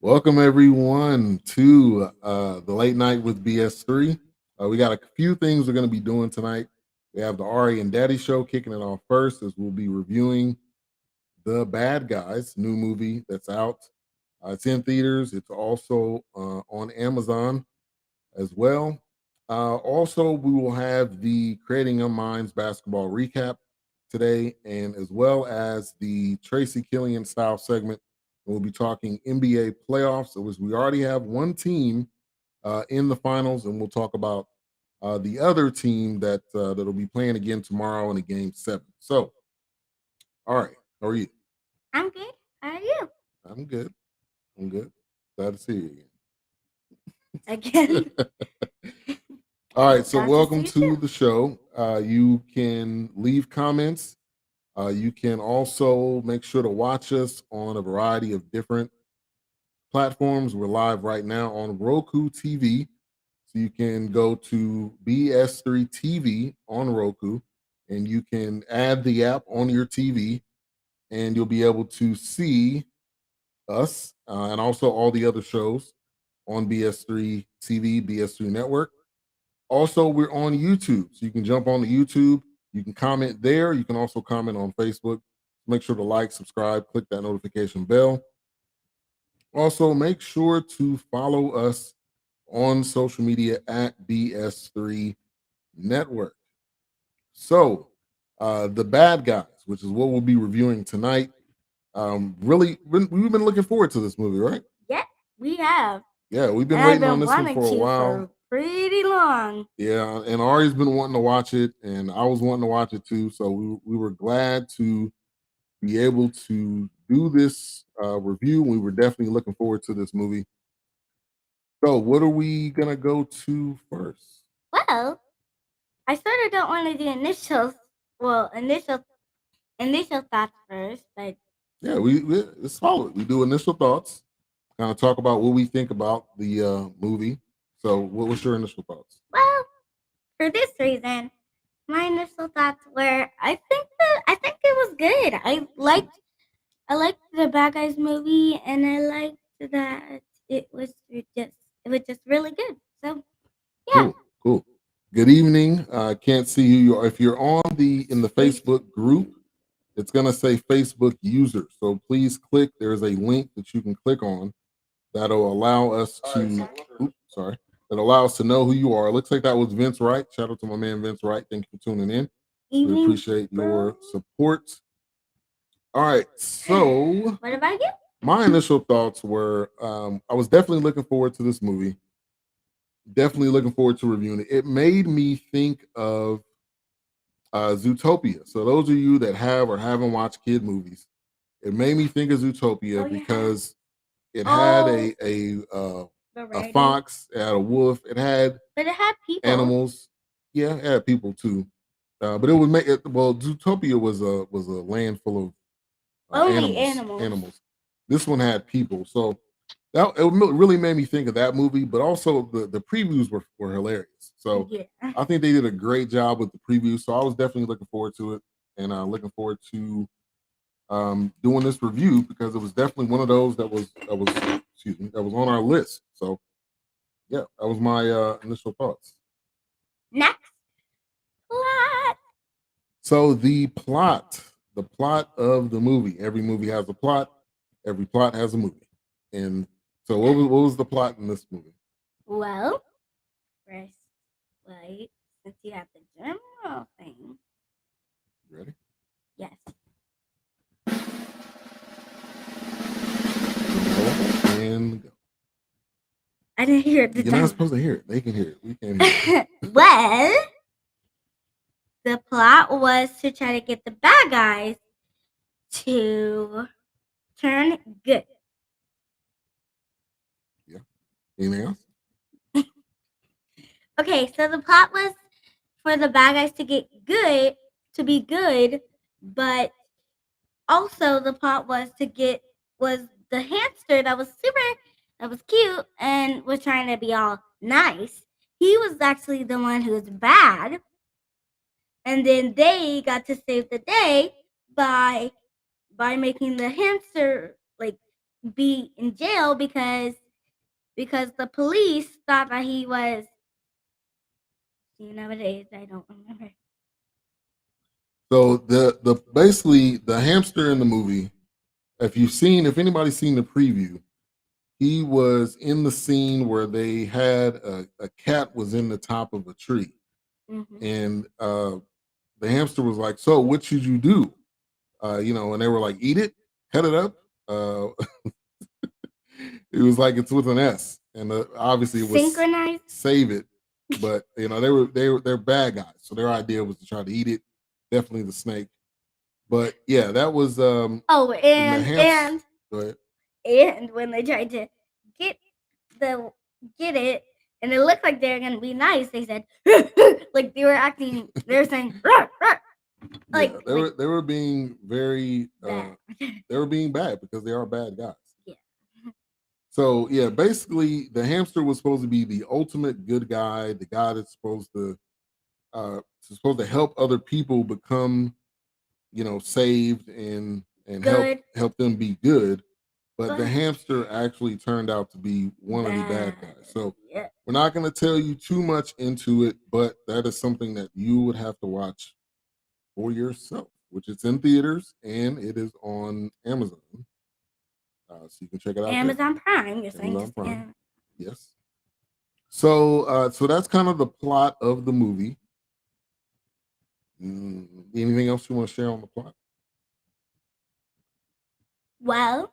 Welcome everyone to the late night with BS3. We got a few things we're going to be doing tonight. We have the Ari and Daddy show kicking it off first, as we'll be reviewing The Bad Guys, new movie that's out. It's in theaters. It's also on Amazon as well. Also, we will have the Creating Young Minds basketball recap today, and as well as the Tracy Killian style segment. We'll be talking NBA playoffs. We already have one team in the finals, and we'll talk about the other team that'll be playing again tomorrow in a game 7. So, all right, how are you? I'm good. How are you? I'm good. I'm good. Glad to see you Again. again. All right, so Glad to see welcome you to too. the show. You can leave comments. You can also make sure to watch us on a variety of different platforms. We're live right now on Roku TV. So you can go to BS3 TV on Roku and you can add the app on your TV and you'll be able to see us and also all the other shows on BS3 TV, BS3 Network. Also, we're on YouTube. So you can jump on the YouTube. You can comment there. You can also comment on Facebook. Make sure to like, subscribe, click that notification bell. Also, make sure to follow us on social media at BS3 Network. So, The Bad Guys, which is what we'll be reviewing tonight. We've been looking forward to this movie, right? Yeah, we have. Yeah, we've been And I've waiting on been this one wanting for a to while. for pretty long. Yeah, and Ari's been wanting to watch it, and I was wanting to watch it too. So we were glad to be able to do this review. We were definitely looking forward to this movie. So, what are we gonna go to first? Well, I sort of don't want to do initial thoughts first, but Yeah, it's solid. We do initial thoughts, kind of talk about what we think about the movie. So, what was your initial thoughts? well, for this reason, my initial thoughts were I think it was good. I liked the Bad Guys movie, and I liked that it was just really good. So yeah. Cool, cool. Good evening. I can't see who you are. If you're in the Facebook group, it's gonna say Facebook user. So please click. There's a link that you can click on that'll allow us to. Oops, sorry. That allow us to know who you are. It looks like that was Vince Wright. Shout out to my man Vince Wright. Thank you for tuning in. We Evening, appreciate bro. your support. All right. So What about you? my initial thoughts were I was definitely looking forward to this movie. Definitely looking forward to reviewing it. It made me think of Zootopia. So those of you that have or haven't watched kid movies, it made me think of Zootopia because it had a fox, it had a wolf, it had But it had people. animals. Yeah, it had people too. But it would make it well. Zootopia was a land full of Only animals. animals. This one had people, so that it really made me think of that movie. But also the previews were hilarious. So Yeah. I think they did a great job with the previews. So I was definitely looking forward to it, and looking forward to doing this review because it was definitely one of those that was excuse me, that was on our list. So yeah, that was my initial thoughts. Next plot. So the plot of the movie. Every movie has a plot. Every plot has a movie. And so, what was the plot in this movie? Well, first, wait, since you have the general thing. You ready? Yes. And go. I didn't hear the You're not supposed to hear it. They can hear it. We can't hear it. Well, the plot was to try to get the bad guys to turn good. Yeah. Anything else? Okay, so the plot was for the bad guys to be good, but also the plot was the hamster that was cute and was trying to be all nice. He was actually the one who was bad, and then they got to save the day by making the hamster like be in jail because the police thought that he was. You know what it is? I don't remember. So the basically the hamster in the movie, if anybody's seen the preview, he was in the scene where they had a cat was in the top of a tree, and the hamster was like, "So what should you do?" And they were like, "Eat it, cut it up." It was like it's with an S, and obviously it was synchronized. Save it, but they're bad guys, so their idea was to try to eat it. Definitely the snake, but yeah, that was and go ahead. And when they tried to get it, and it looked like they were gonna be nice, they said like they were saying "Ruh, ruh." Like yeah, they were being very they were being bad because they are bad guys. Yeah. So yeah, basically the hamster was supposed to be the ultimate good guy, the guy that's supposed to help other people become, saved and help them be good. But the hamster actually turned out to be one of the bad guys. So we're not going to tell you too much into it, but that is something that you would have to watch for yourself, which it's in theaters and it is on Amazon. So you can check it out. Amazon Prime, you're saying? Amazon Prime. Yes. So that's kind of the plot of the movie. Anything else you want to share on the plot? Well,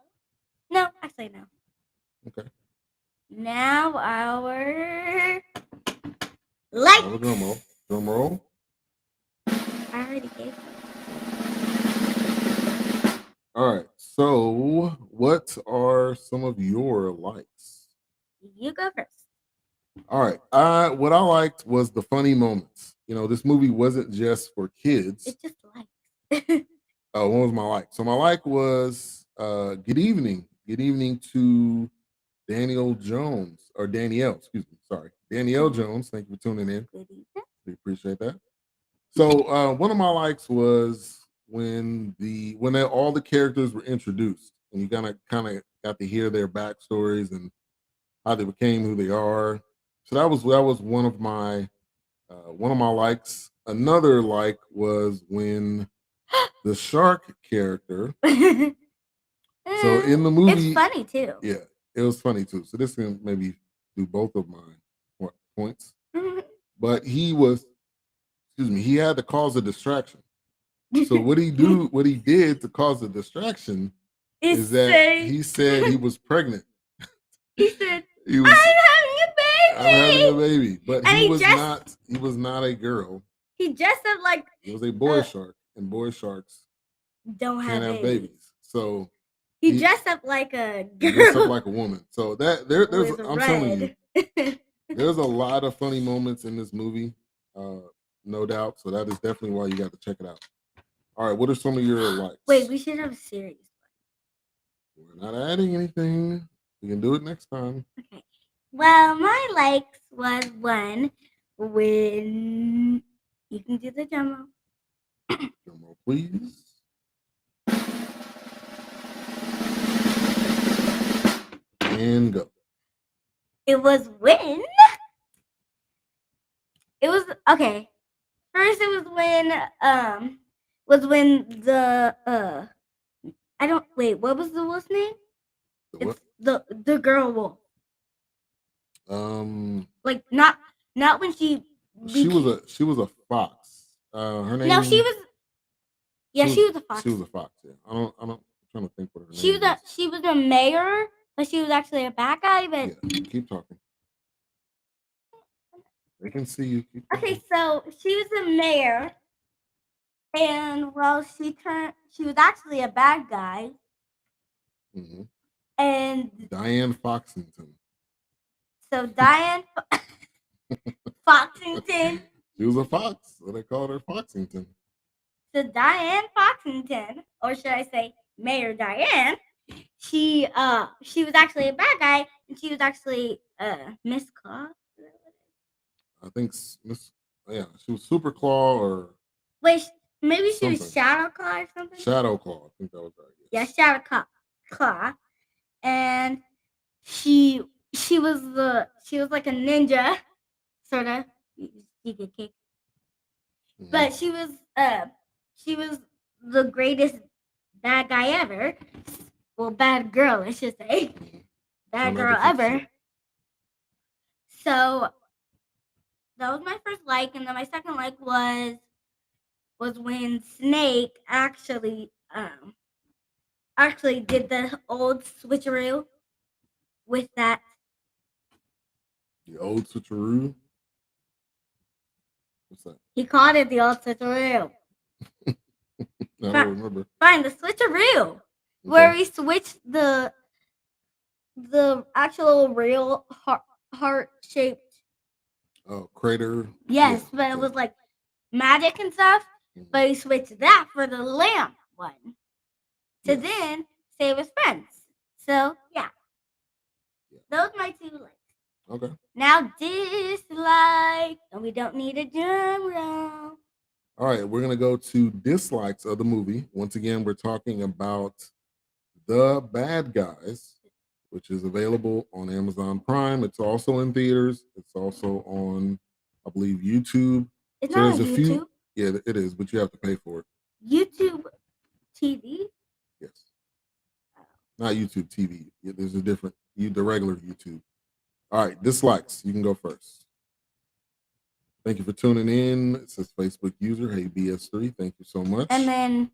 no, actually no. Okay. Now our likes. Drum roll. I already gave them. All right. So, what are some of your likes? You go first. All right. What I liked was the funny moments. This movie wasn't just for kids. It's just like. What was my like? So my like was good evening. Good evening to Danielle Jones. Excuse me. Sorry. Danielle Jones. Thank you for tuning in. Good evening. We appreciate that. So one of my likes was when all the characters were introduced and you kind of got to hear their backstories and how they became who they are. So that was one of my likes. Another like was when the shark character. So in the movie, it's funny too. Yeah, it was funny too. So this can maybe do both of my points. But he had to cause a distraction. So what he did to cause a distraction is that he said he was pregnant. He said, I'm having a baby. But and he was not a girl. He dressed up like he was a boy shark, and boy sharks can't have babies. So he dressed up like a girl. He dressed up like a woman. So there's I'm telling you, there's a lot of funny moments in this movie, no doubt. So that is definitely why you got to check it out. All right, what are some of your likes? Wait, we should have a series. We're not adding anything. We can do it next time. Okay. Well, my likes was one when you can do the drum roll. Drum roll, please. And go. It was when. It was okay. First, it was when the I don't wait. What was the wolf's name? What? The girl wolf. Like not when she was a fox. Her name. No, she was. Yeah, she was a fox. She was a fox. Yeah, I'm trying to think what her name. She was a mayor, but she was actually a bad guy. But yeah, keep talking. They can see you. Okay, so she was a mayor, and she was actually a bad guy. Mm-hmm. And Diane Foxington. So Diane Foxington. She was a fox, so they called her Foxington. So Diane Foxington, or should I say Mayor Diane, she was actually a bad guy, and she was actually Miss Claw. I think she was Super Claw or wait, maybe she was Shadow Claw or something. Shadow Claw, I think that was right. Yes. Yeah, Shadow Claw. and she she was like a ninja, sort of. You could kick, Mhm. but she was the greatest bad guy ever. Well, bad girl, I should say. Mhm. Bad Not girl a good ever. show. So that was my first like, and then my second like was when Snake actually did the old switcheroo with that. The old switcheroo. What's that? He called it the old switcheroo. I don't remember. Fine, the switcheroo, where we switched the actual real heart shaped. Oh, crater. Yes, Yeah, but it okay. was like magic and stuff. Mhm. But he switched that for the lamp one to Yes. then save his friends. So yeah, Yeah. those my two likes. Okay. Now dislike, and we don't need a drum roll. All right, we're gonna go to dislikes of the movie. Once again, we're talking about The Bad Guys, which is available on Amazon Prime. It's also in theaters. It's also on, I believe, YouTube. It's So not on there's a YouTube. few. Yeah, it is, but you have to pay for it. YouTube TV. Yes, not YouTube TV. Yeah, there's a different, the regular YouTube. All right, dislikes. You can go first. Thank you for tuning in. It says Facebook user, hey BS3. Thank you so much. And then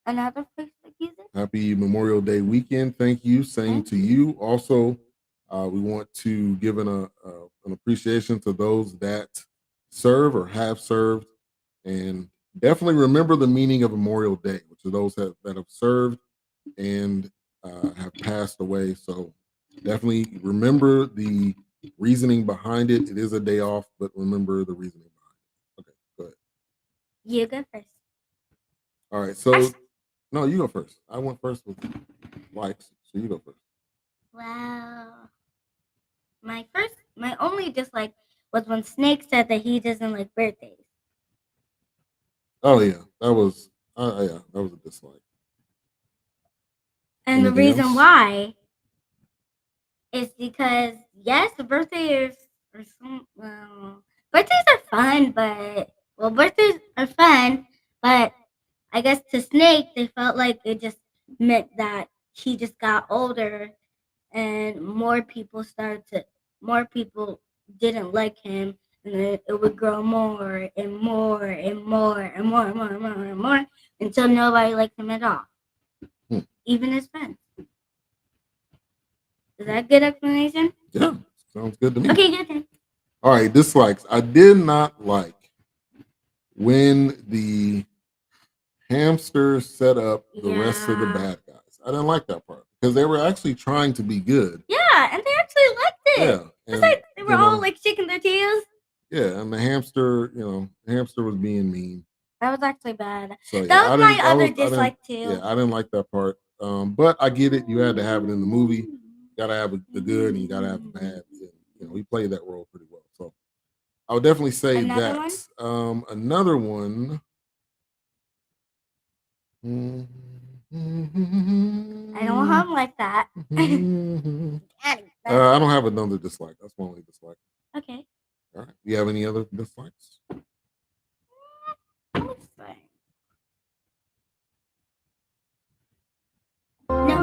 another Facebook user. Happy Memorial Day weekend. Thank you. Same to you. Also, we want to give an appreciation to those that serve or have served, and definitely remember the meaning of Memorial Day, which are those that have served and have passed away. So definitely remember the reasoning behind it. It is a day off, but remember the reasoning behind it. Okay, go ahead. You go first. All right, so no, you go first. I went first with likes, so you go first. Wow. My only dislike was when Snake said that he doesn't like birthdays. Oh yeah, that was that was a dislike. And the Anything reason else? why is because yes, birthdays are birthdays are fun, birthdays are fun, but I guess to Snake they felt like it just meant that he just got older and more people didn't like him, and then it would grow more and more and more and more and more and more and more until nobody liked him at all. Even his friends. Is that a good explanation? Yeah, sounds good to me. Okay, good then. All right, dislikes. I did not like when the hamster set up the rest of the bad guys. I didn't like that part because they were actually trying to be good. Yeah, and they actually liked it. Yeah, It's like they were all like shaking their tails. Yeah, and the hamster, the hamster was being mean. That was actually bad. So yeah, that was my other dislike too. Yeah, I didn't like that part. But I get it. You had to have it in the movie. You gotta have the good and you gotta have the bad. And, he played that role pretty well. So I would definitely say Another that. one? Another one. I don't hum like that. I don't have another dislike. That's my only dislike. Okay. All right. Do you have any other dislikes? Let's see. No.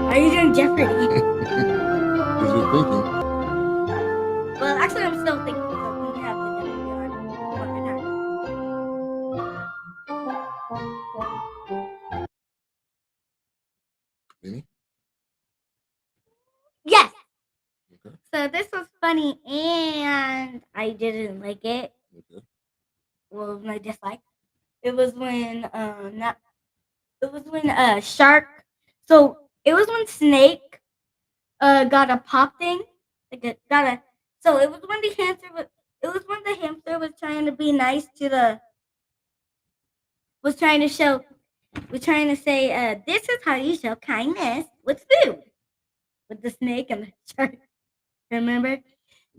Are you doing Jeopardy? Because you're thinking. Well, actually, I'm still thinking. So we have the Jeopardy on. Any? Yes. Okay. So this was funny, and I didn't like it. Okay. Well, my dislike. It was when shark. So it was when Snake got a pop thing. So it was when the hamster was trying to be nice to the. Was trying to say, this is how you show kindness with food. With the snake and the shark. Remember?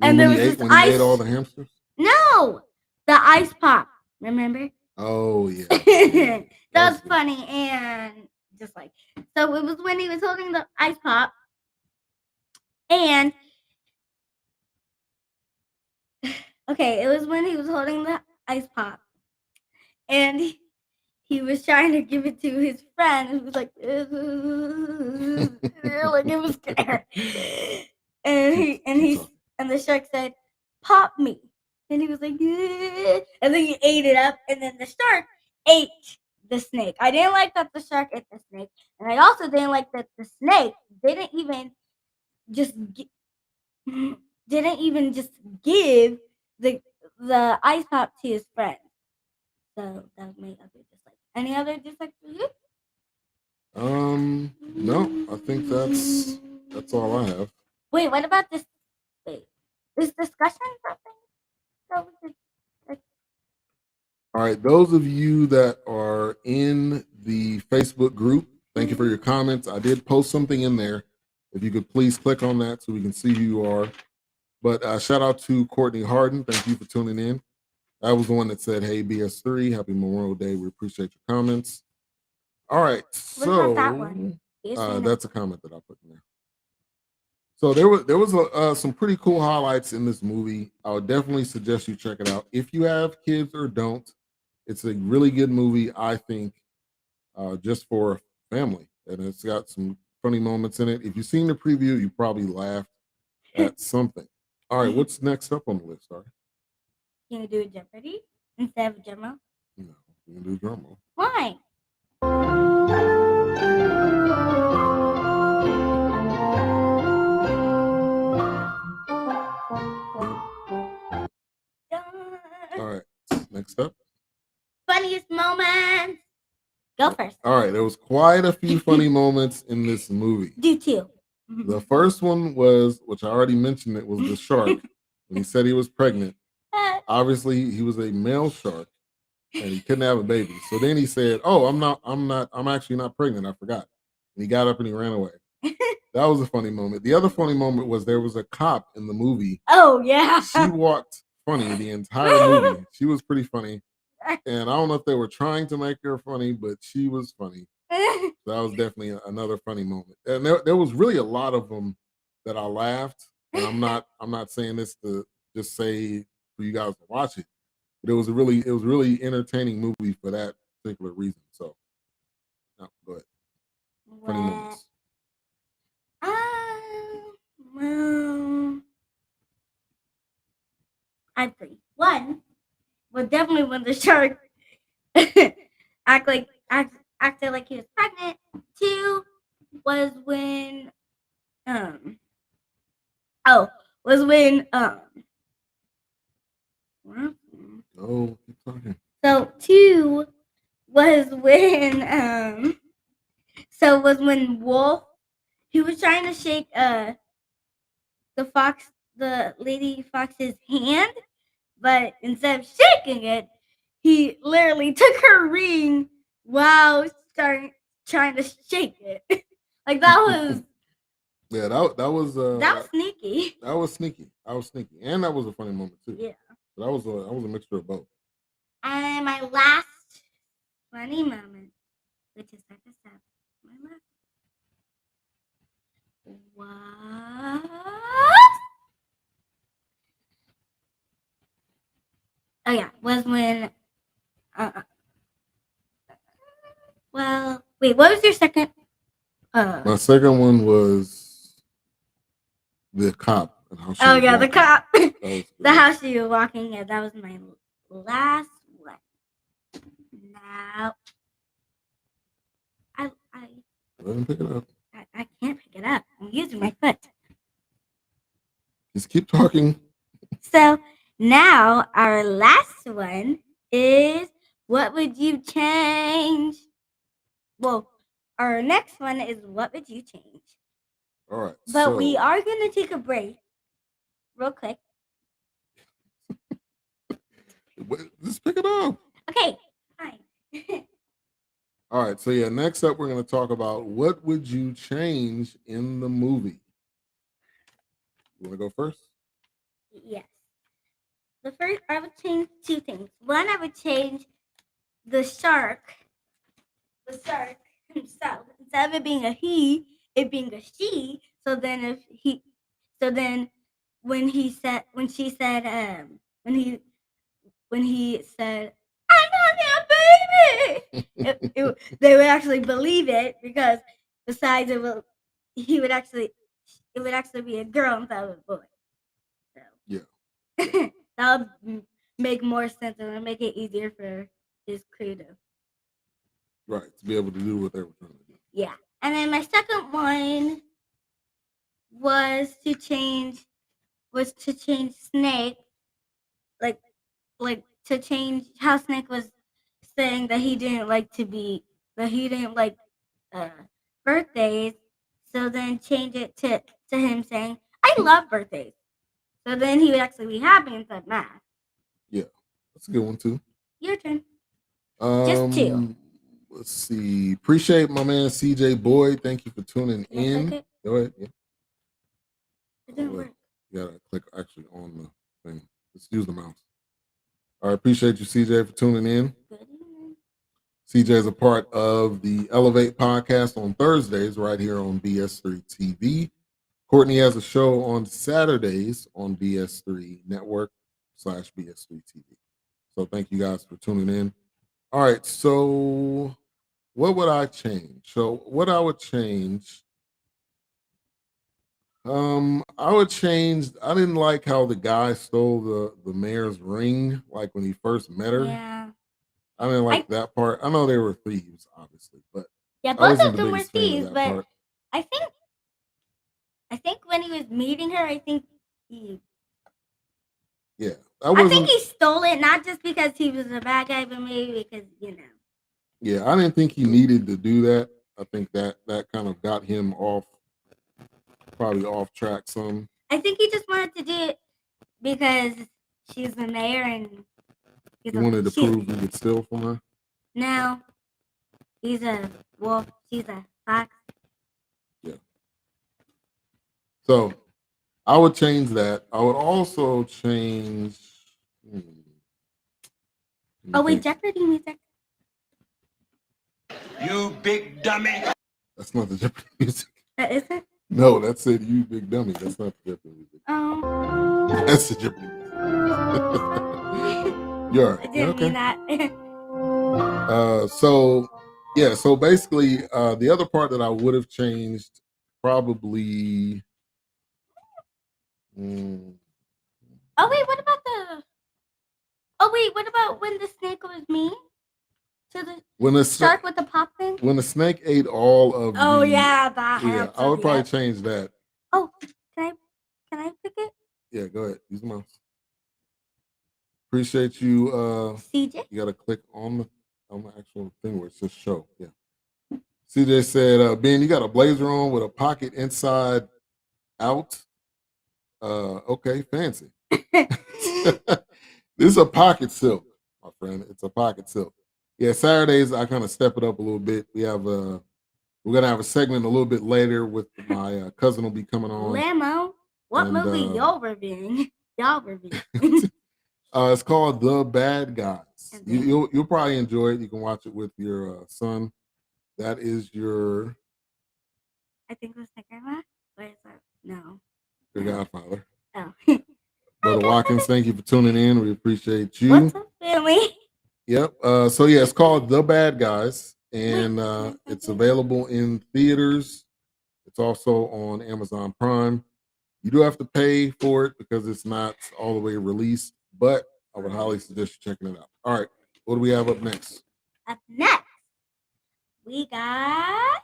And there was this when he ate all the hamsters? No! The ice pop. Remember? Oh, yeah. That was funny and dislike. So it was when he was holding the ice pop, and okay, it was when he was holding the ice pop, and he was trying to give it to his friend, and he was like, like it was scared. And the shark said, "Pop me," and he was like, and then he ate it up, and then the shark ate the snake. I didn't like that the shark ate the snake, and I also didn't like that the snake didn't even just give the ice pop to his friend. So that was my other dislike. Any other dislike for you? No, I think that's all I have. Wait, what about this? Wait, this discussion something? So we could, like, All right, those of you that are in the Facebook group, thank you for your comments. I did post something in there. If you could please click on that so we can see who you are. But shout out to Courtney Harden. Thank you for tuning in. That was the one that said, "Hey BS3, happy Memorial Day. We appreciate your comments." All right, so that one? that's a comment that I put in there. So there was some pretty cool highlights in this movie. I would definitely suggest you check it out if you have kids or don't. It's a really good movie, I think, just for a family, and it's got some funny moments in it. If you've seen the preview, you probably laughed at something. All right, what's next up on the list, Ari? Can you do a Jeopardy instead of a drum roll? No, you can do drum roll. Why? All right, next up. Funniest moments. Go first. All right, there was quite a few funny moments in this movie. Do two. The first one was, which I already mentioned, it was the shark. When he said he was pregnant, obviously he was a male shark and he couldn't have a baby. So then he said, "Oh, I'm actually not pregnant. I forgot." And he got up and he ran away. That was a funny moment. The other funny moment was there was a cop in the movie. Oh yeah. She walked funny the entire movie. She was pretty funny. And I don't know if they were trying to make her funny, but she was funny. So that was definitely another funny moment. And there was really a lot of them that I laughed. And I'm not saying this to just say for you guys to watch it, but it was a really entertaining movie for that particular reason. So no, go ahead. Funny moments. Well, I have three. One was definitely when the shark acted like he was pregnant. Two was when Oh, keep talking. So two was when Wolf, he was trying to shake the lady fox's hand, but instead of shaking it, he literally took her ring while trying to shake it. Like that was Yeah, that was sneaky. That was sneaky. And that was a funny moment too. Yeah. So that was a mixture of both. And my last funny moment, which is like I said, my last. What? Oh yeah, was when. Well, wait. What was your second? My second one was the cop. And how she was the walking. cop. The house she was walking. Yeah, that was my last one. Now, I Let him pick it up. I can't pick it up. I'm using my foot. Just keep talking. So now our last one is, what would you change? Well, our next one is, what would you change? All right. But we are going to take a break real quick. Just pick it up. Okay, fine. All right. So yeah, next up we're going to talk about what would you change in the movie. You want to go first? Yes. The first, I would change two things. One, I would change the shark. The shark himself. Instead of it being a he, it being a she. So then when she said, when he said, "I love your baby," they would actually believe it because besides it would actually be a girl instead of a boy. So Yeah. that would make more sense and would make it easier for his crew to. Right. To be able to do what they were trying to do. Yeah. And then my second one was to change Snake, like to change how Snake was saying that he didn't like uh, birthdays. So then change it to him saying, "I love birthdays." So then he would actually be happy instead of mad. Yeah. That's a good one too. Your turn. Just two. Let's see. Appreciate my man CJ Boyd. Thank you for tuning Can I in. click it? Go ahead. Yeah. It didn't work. You gotta click actually on the thing. Let's use the mouse. All right. Appreciate you, CJ, for tuning in. Good evening. CJ is a part of the Elevate podcast on Thursdays right here on BS3 TV. Courtney has a show on Saturdays on BS3 Network / BS3 TV. So thank you guys for tuning in. All right. So what would I change? So what I would change, I would change. I didn't like how the guy stole the mayor's ring, like when he first met her. Yeah. I didn't like that part. I know they were thieves, obviously, but Yeah, I both wasn't of the them were biggest fan of thieves, that but part. I think when he was meeting her, I think he he stole it not just because he was a bad guy, but maybe because Yeah, I didn't think he needed to do that. I think that kind of got him probably off track some. I think he just wanted to do it because she's the mayor and He wanted to prove he could steal from her. Now he's a wolf. She's a fox. Yeah. So I would change that. I would also change. Oh wait, Jeopardy music. You big dummy. That's not the Jeopardy music. That is it? No, that's it. You big dummy. That's not the Jeopardy music. That's the Jeopardy music. You're right. I didn't mean that. So basically, the other part that I would have changed probably. Oh wait, what about when the snake was mean to the shark with the pop thing? When the snake ate all of that I would probably change that. Oh, can I pick it? Yeah, go ahead. Use the mouse. Appreciate you. CJ? You gotta click on the actual thing where it says show. Yeah. CJ said, Ben, you got a blazer on with a pocket inside out. Okay, fancy. This is a pocket silk, my friend. It's a pocket silk. Yeah, Saturdays I kind of step it up a little bit. We're gonna have a segment a little bit later with my cousin will be coming on. Lamo, what movie y'all reviewing? It's called The Bad Guys. You'll probably enjoy it. You can watch it with your son. That is your. I think it was the grandma. Or is that no? Your godfather. Oh. Brother Watkins, thank you for tuning in. We appreciate you. What's up, family? Yep. So yeah, it's called The Bad Guys, and it's available in theaters. It's also on Amazon Prime. You do have to pay for it because it's not all the way released, but I would highly suggest you checking it out. All right, what do we have up next? Up next, we got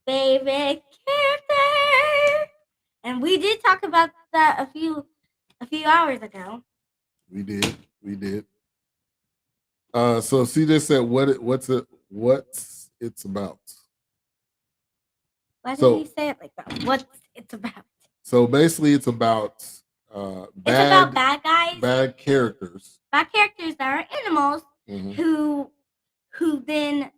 favorite character, and we did talk about that a few hours ago. We did. So CJ said, "What's it's about?" Why did you say it like that? What's it's about? So basically, it's about bad guys, bad characters that are animals who then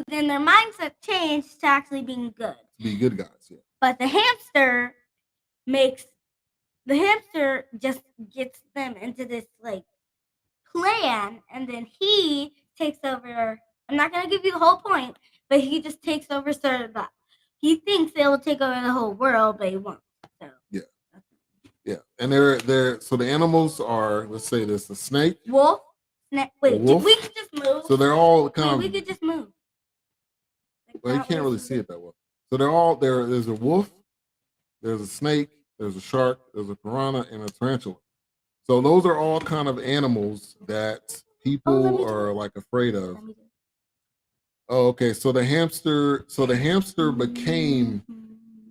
their mindset changed to actually being good. Be good guys, yeah. But the hamster just gets them into this like plan, and then he takes over I'm not gonna give you the whole point, but he just takes over certain. He thinks it will take over the whole world, but it won't. So yeah. And they're so the animals are, let's say this, a snake, wolf. Wait, wolf. we could just move. So they're all kind we of. could just move. Like, Well, you can't really see it that well. So they're all there. There's a wolf, there's a snake, there's a shark, there's a piranha, and a tarantula. So those are all kind of animals that people are like afraid of. Oh, okay. So the hamster became,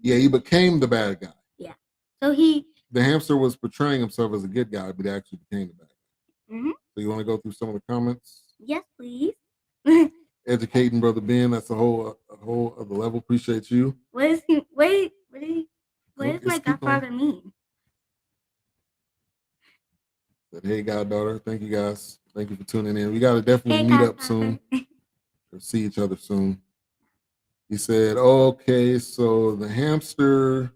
he became the bad guy. Yeah. So the hamster was portraying himself as a good guy, but he actually became the bad guy. Mm-hmm. So you want to go through some of the comments? Yes, please. Educating Brother Ben, that's a whole other level. Appreciate you. What is he? Wait, what does my godfather mean? Said, hey, goddaughter. Thank you, guys. Thank you for tuning in. We got to definitely meet up soon or see each other soon. He said, okay, so the hamster,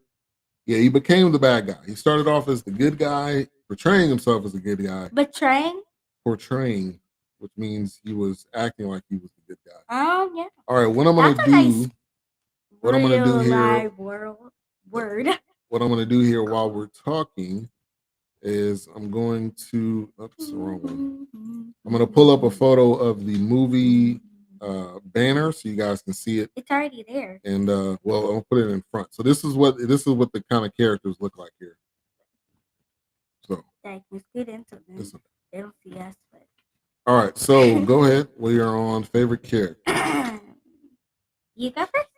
he became the bad guy. He started off as the good guy, portraying himself as a good guy. Portraying, which means he was acting like he was the good guy. Oh, yeah. All right, what I'm going to do, what I'm going to do here, word. What I'm going to do here while we're talking is I'm going to, oops, the wrong one. I'm going to pull up a photo of the movie banner so you guys can see it. It's already there. And well, I'll put it in front. So this is what the kind of characters look like here. So I can scoot into them. They don't see us, but all right, so go ahead. We are on favorite character. You go first.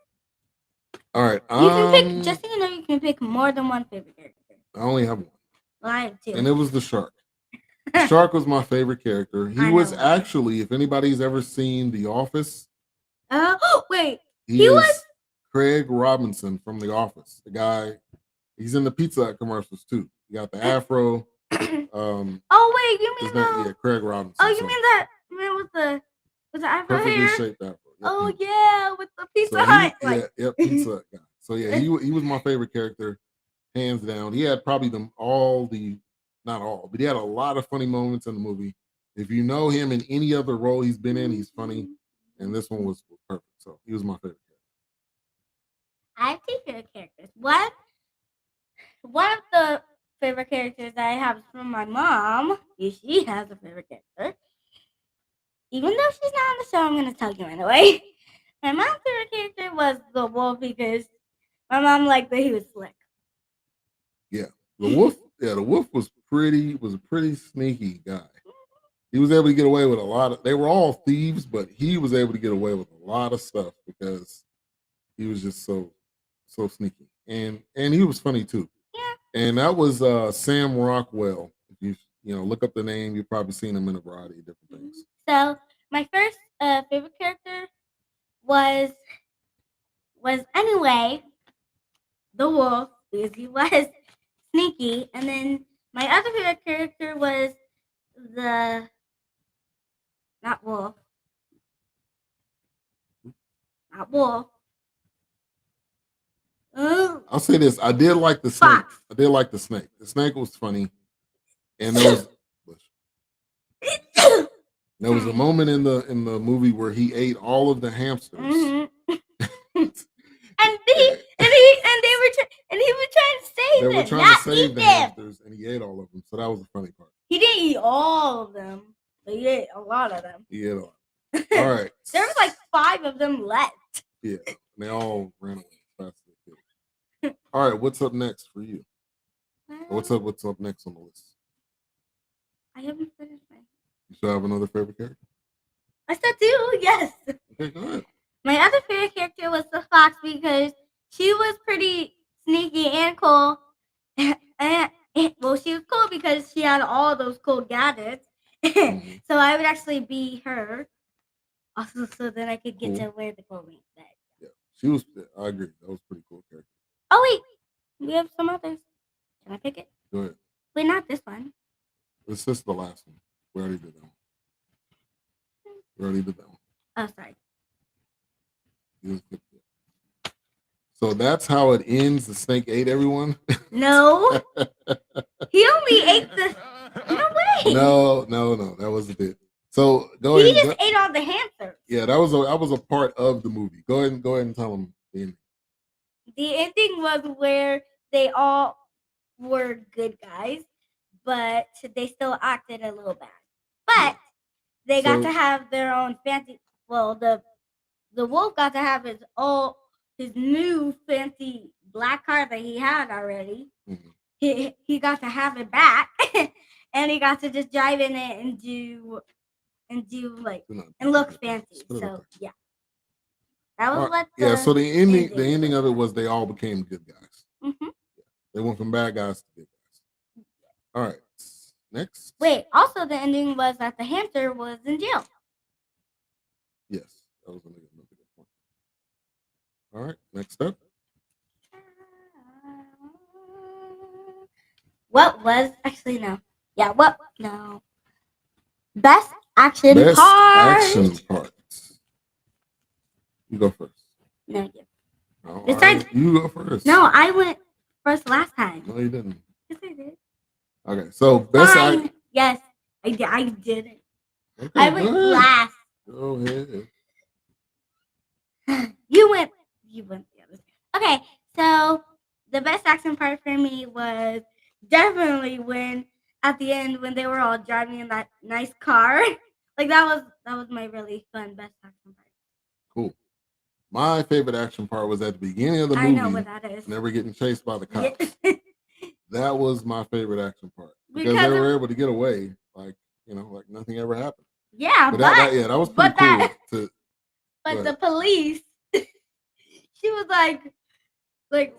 All right. You can pick, just so you know, you can pick more than one favorite character. I only have one. Well, I have two. And it was the shark. The shark was my favorite character. He was actually, if anybody's ever seen The Office. Wait. He was Craig Robinson from The Office. The guy, he's in the Pizza Hut commercials too. He got the afro. Oh wait, you mean Craig Robinson. Oh, you mean that man with the afro perfectly hair? Shaped afro. Yep. Oh yeah, with the Pizza Hut. Pizza Hut guy. So yeah, he was my favorite character, hands down. He had probably not all, but he had a lot of funny moments in the movie. If you know him in any other role he's been in, he's funny, and this one was perfect. So he was my favorite character. I have two favorite characters. One of the favorite characters that I have is from my mom. She has a favorite character. Even though she's not on the show, I'm going to tell you anyway. My mom's favorite character was the wolf because my mom liked that he was slick. Yeah, the wolf. Yeah, the wolf was a pretty sneaky guy. He was able to get away with a lot of. They were all thieves, but he was able to get away with a lot of stuff because he was just so sneaky, and he was funny too. Yeah. And that was Sam Rockwell. If you look up the name, you've probably seen him in a variety of different things. So my first favorite character was anyway the wolf because he was sneaky, and then my other favorite character was not wolf. I'll say this: I did like the snake. Fox. I did like the snake. The snake was funny, and there was a moment in the movie where he ate all of the hamsters. Mm-hmm. and he was trying to save them. They were trying to save the hamsters, and he ate all of them. So that was the funny part. He didn't eat all of them, but he ate a lot of them. He ate a lot. All right. There was like 5 of them left. Yeah, and they all ran away as fast as they could. All right, what's up next for you? What's up next on the list? I haven't finished mine. You still have another favorite character? I still do, yes. Okay, go ahead. My other favorite character was the fox because she was pretty sneaky and cool. Well, she was cool because she had all those cool gadgets. Mm-hmm. So I would actually be her. Also, so then I could get to wear the cool ring. Yeah, she was. I agree. That was a pretty cool character. Oh wait, we have some others. Can I pick it? Go ahead. Wait, not this one. This is the last one. We already did that one. Oh, sorry. So that's how it ends. The snake ate everyone. No, he only ate the. No way. No. That wasn't it. So go He ahead. just ate all the hamsters. Yeah, that was a part of the movie. Go ahead and tell them the ending. The ending was where they all were good guys, but they still acted a little bad. But they got to have their own fancy. Well, the wolf got to have his new fancy black car that he had already. Mhm. He got to have it back, and he got to just drive in it and do like and look fancy. So yeah, that was what. So the ending ending of it was they all became good guys. Mm-hmm. They went from bad guys to good guys. All right, next. Wait, also the ending was that the hamster was in jail. Yes, that was another good point. All right, next up. What was actually no? Yeah, what no? Best action part. Action parts. You go first. No, you. All Besides, right, you go first. No, I went first last time. No, you didn't. Yes, I did. Okay, so best action. Yes, I did. I didn't. Okay, I went last. Go ahead. You went the other. Okay, so the best action part for me was definitely when at the end when they were all driving in that nice car. Like that was my really fun best action part. Cool. My favorite action part was at the beginning of the movie. I know what that is. Never getting chased by the cops. Yeah. That was my favorite action part because they were able to get away, like like nothing ever happened. Yeah, but that was pretty cool. But the police, she was like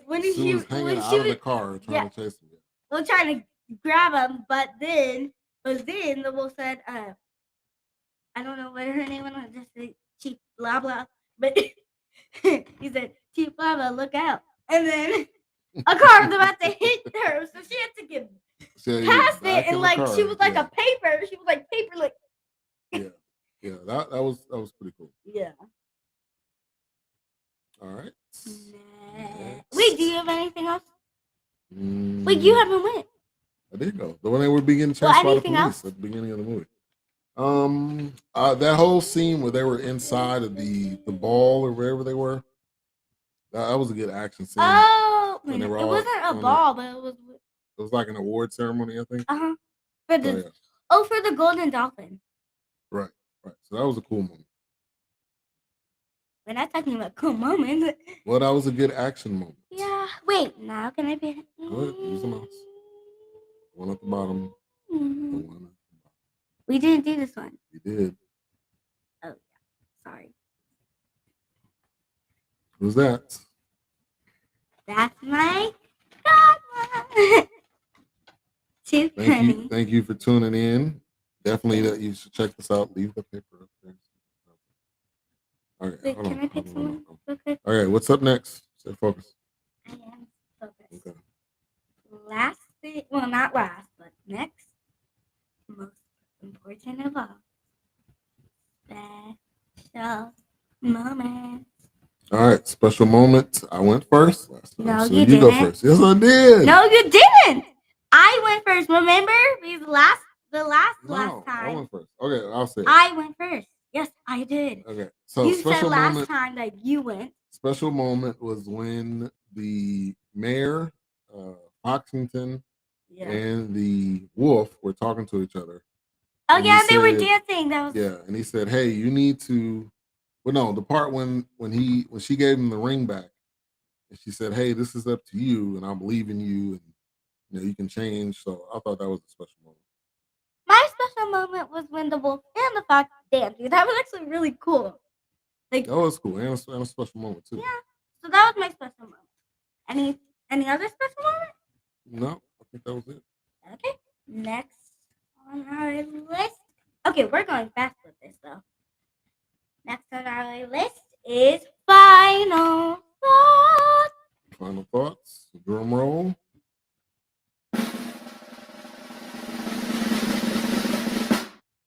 when she was hanging out of the car trying to chase him. Well, trying to grab him, but then the wolf said, I don't know what her name was, just say Chief blah blah, but he said Chief blah blah, look out, and then a car was about to hit her, so she had to get past it, and she was like a paper. She was like paper, like. Yeah, that was pretty cool. Yeah. All right. Wait, do you have anything else? Wait, you haven't went. I did go. The one that we're being chased by the police at the beginning of the movie. That whole scene where they were inside of the ball or wherever they were. That was a good action scene. Oh, it wasn't a ball, but it was like an award ceremony, I think. For the golden dolphin. Right. So that was a cool moment. We're not talking about cool moments. Well, that was a good action moment. Yeah. Wait, now can I be? Go ahead, use the mouse. One at the bottom. Mm-hmm. The one at the bottom. We didn't do this one. You did. Oh, yeah. Sorry. Who's that? That's my godmother. Thank you for tuning in. Definitely that you should check this out. Leave the paper up there. All right. Wait, can I pick someone? Okay. All right, what's up next? Stay focused. I am focused. Okay. Last thing, well, not last, but next, most important of all, special moment. All right, special moment. I went first last time. No, so you didn't. Go first. Yes, I did. No, you didn't. I went first. Remember, the last time. I went first. Okay, I'll say it. I went first. Yes, I did. Okay, so you special said last moment, time that you went. Special moment was when the mayor, Foxington, and the wolf were talking to each other. Oh yeah, they were dancing. That was and he said, "Hey, you need to." Well, no, the part when she gave him the ring back, and she said, "Hey, this is up to you, and I believe in you, and you can change." So I thought that was a special moment. My special moment was when the wolf and the fox danced. That was actually really cool. That was cool, and a special moment too. Yeah, so that was my special moment. Any other special moment? No, I think that was it. Okay, next on our list. Okay, we're going fast with this though. Next on our list is final thoughts. Final thoughts. Drum roll.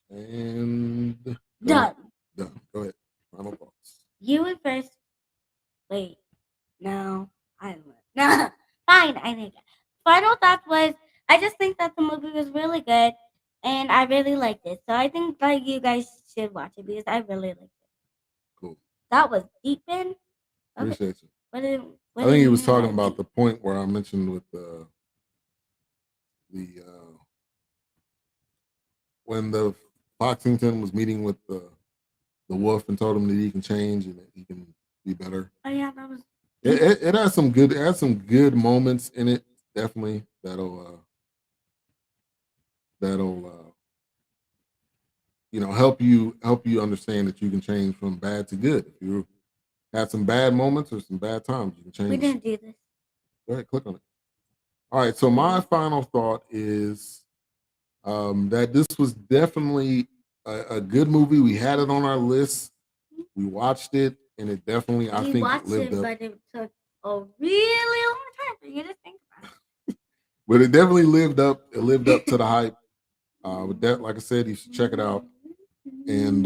And done. Go ahead. Final thoughts. You went first. Wait. No. I went. No. Fine. I think. Final thoughts was I just think that the movie was really good. and I really liked it. So I think that you guys should watch it because I really liked it. Cool. That was deep in. Okay. Appreciate you. What did, I think he was talking mean by about the deep? point where I mentioned with when the Foxington was meeting with the wolf and told him that he can change and that he can be better. Oh yeah, that was. It has some good moments in it. Definitely that'll help you understand that you can change from bad to good. If you had some bad moments or some bad times, you can change. We didn't do this. Go ahead, click on it. All right. So my final thought is that this was definitely a good movie. We had it on our list. We watched it, and it definitely, I think, lived up. But it took a really long time for you to think about it. But it definitely lived up. It lived up to the hype. With that, like I said, you should check it out. And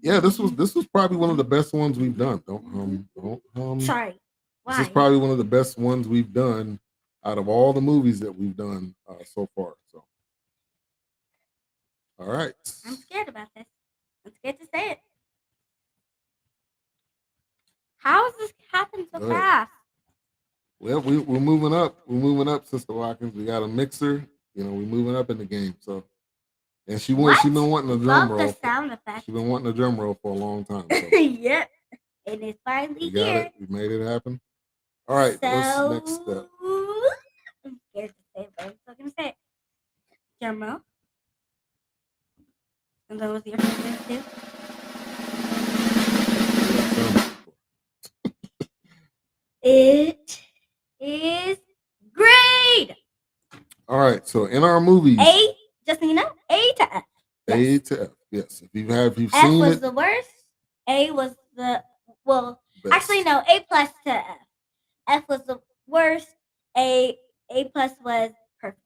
yeah, this was probably one of the best ones we've done. Don't Sorry. Why? This is probably one of the best ones we've done out of all the movies that we've done so far. So, all right. I'm scared about this. I'm scared to say it. How has this happened so fast? Well, we're moving up. We're moving up, Sister Watkins. We got a mixer. We're moving up in the game. So, and she's been wanting a drum roll. The sound effect. She's been wanting a drum roll for a long time. So. Yep, and it's finally here. We made it happen. All right. So, what's next step? I'm scared to say it, but I'm still gonna say it. Drum roll. And that was your favorite too. It is great. All right, so in our movies, just so you know, A to F. Yes. A to F. Yes, if you've seen it. F was the worst. A was the best. Actually no, A plus to F. F was the worst. A plus was perfect.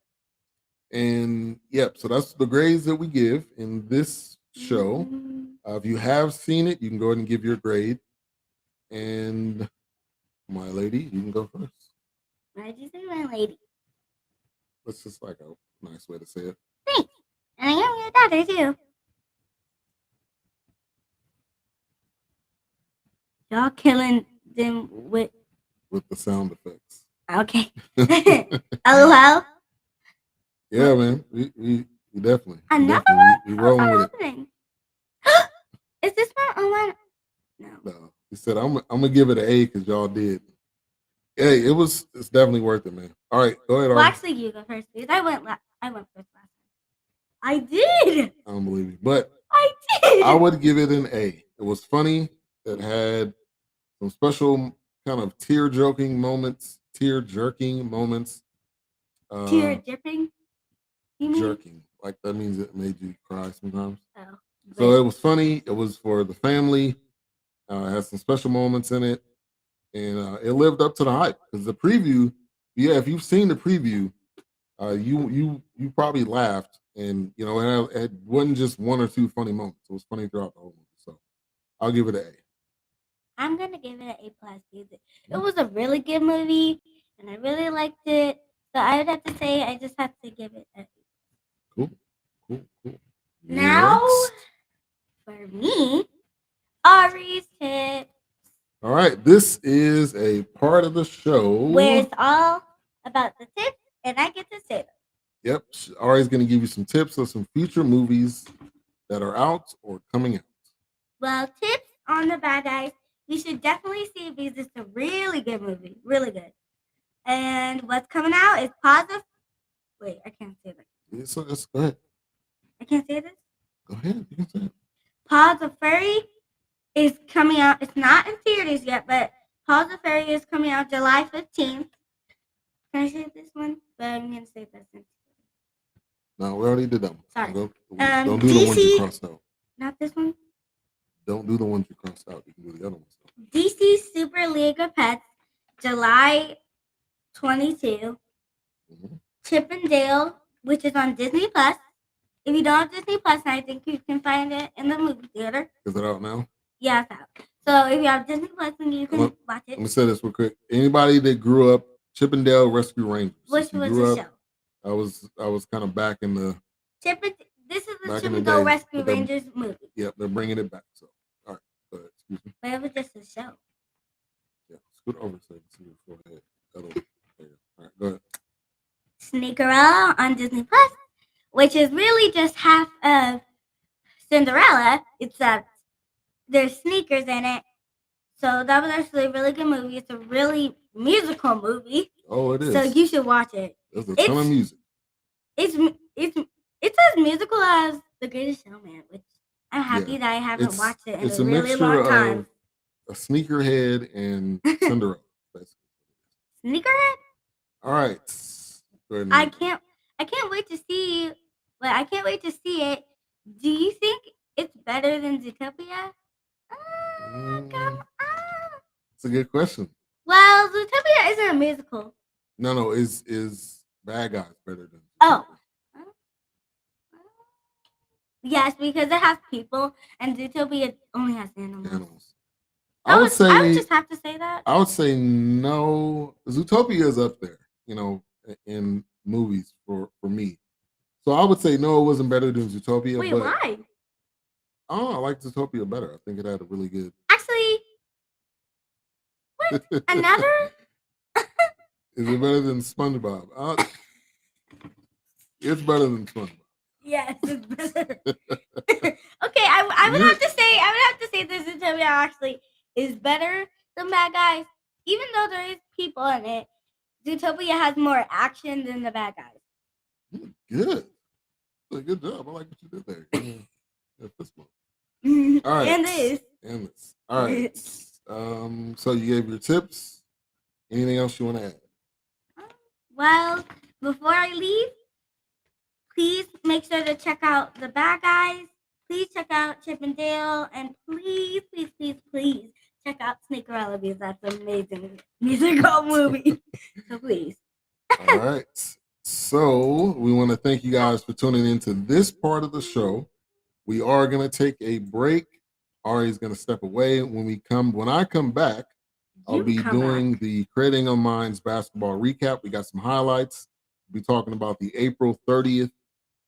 And yep, so that's the grades that we give in this show. If you have seen it, you can go ahead and give your grade. And my lady, you can go first. Why did you say my lady? That's just like a nice way to say it. Thanks. And I am your daughter too. Y'all killing them with the sound effects. Okay. LOL. Yeah, man. We definitely. Another one? We rolling with it. Is this one? No. He said I'm gonna give it an A because y'all did. Hey, it's definitely worth it, man. All right, go ahead. Well, actually, you go first because I went first last time. I did. I don't believe you, but I did. I would give it an A. It was funny. It had some special kind of tear-jerking moments. Tear dripping? You mean? Jerking. Like that means it made you cry sometimes. Oh. So it was funny. It was for the family. It had some special moments in it. And it lived up to the hype because the preview, if you've seen the preview, you probably laughed, and it wasn't just one or two funny moments. It was funny throughout the whole movie. So I'll give it an A. I'm gonna give it an A plus. It was a really good movie, and I really liked it. So I would have to say I just have to give it an A. Cool. Now, for me, Ari's tip. All right, this is a part of the show where it's all about the tips, and I get to say them. Yep, Ari's going to give you some tips of some future movies that are out or coming out. Well, tips on the bad guys. You should definitely see it because it's a really good movie, really good. And what's coming out is positive. Wait, I can't say that. So just go ahead. I can't say this. Go ahead, you can say it. Paws of Furry is coming out. It's not in theaters yet, but Paws of Furry is coming out July 15th. Can I say this one? But I'm going to say this one. No, we already did that one. Sorry. Don't do the ones you crossed out. Not this one? Don't do the ones you crossed out. You can do the other ones. DC Super League of Pets, July 22. Mm-hmm. Chip and Dale, which is on Disney Plus. If you don't have Disney Plus, I think you can find it in the movie theater. Is it out now? Yeah, it's out. So if you have Disney Plus, then you can watch it. Let me say this real quick. Anybody that grew up Chip and Dale Rescue Rangers, which was a show. I was kind of back in the This is the Back in the Chip-n-Go day, Rescue but they're- Rangers movie. Yep, they're bringing it back. So, all right, go ahead. Excuse me. But it was just a show. Yeah, scoot over so you can see your forehead. There you go. All right, go ahead. Sneakerella on Disney Plus, which is really just half of Cinderella, except there's sneakers in it. So that was actually a really good movie. It's a really musical movie. Oh, it is. So you should watch it. There's a ton of music. It's as musical as The Greatest Showman, which I'm happy that I haven't watched it in a really long time. Of a sneakerhead and Cinderella. Sneakerhead? All right. I can't wait to see, but I can't wait to see it. Do you think it's better than Zootopia? Come on. It's a good question. Well, Zootopia isn't a musical. No, is Bad Guys better than Zootopia? Oh. Yes, because it has people, and Zootopia only has animals. I would just have to say that. I would say no. Zootopia is up there, in movies for me. So I would say no, it wasn't better than Zootopia. Wait, but why? I don't know. I like Zootopia better. I think it had a really good. Actually, what? Another? Is it better than SpongeBob? It's better than SpongeBob. Yes, it's better. Okay, I would have to say this Zootopia actually is better than Bad Guys, even though there is people in it. Zootopia has more action than the Bad Guys. Good. Good job. I like what you did there. Yeah, this one. All right. And this. All right. So you gave your tips. Anything else you want to add? Well, before I leave, please make sure to check out the Bad Guys. Please check out Chip and Dale, and please check out Sneakerella because that's an amazing musical movie. So please. All right. So we want to thank you guys for tuning into this part of the show. We are going to take a break. Ari's going to step away. When I come back, I'll be doing the Creating Our Minds basketball recap. We got some highlights. We'll be talking about the April 30th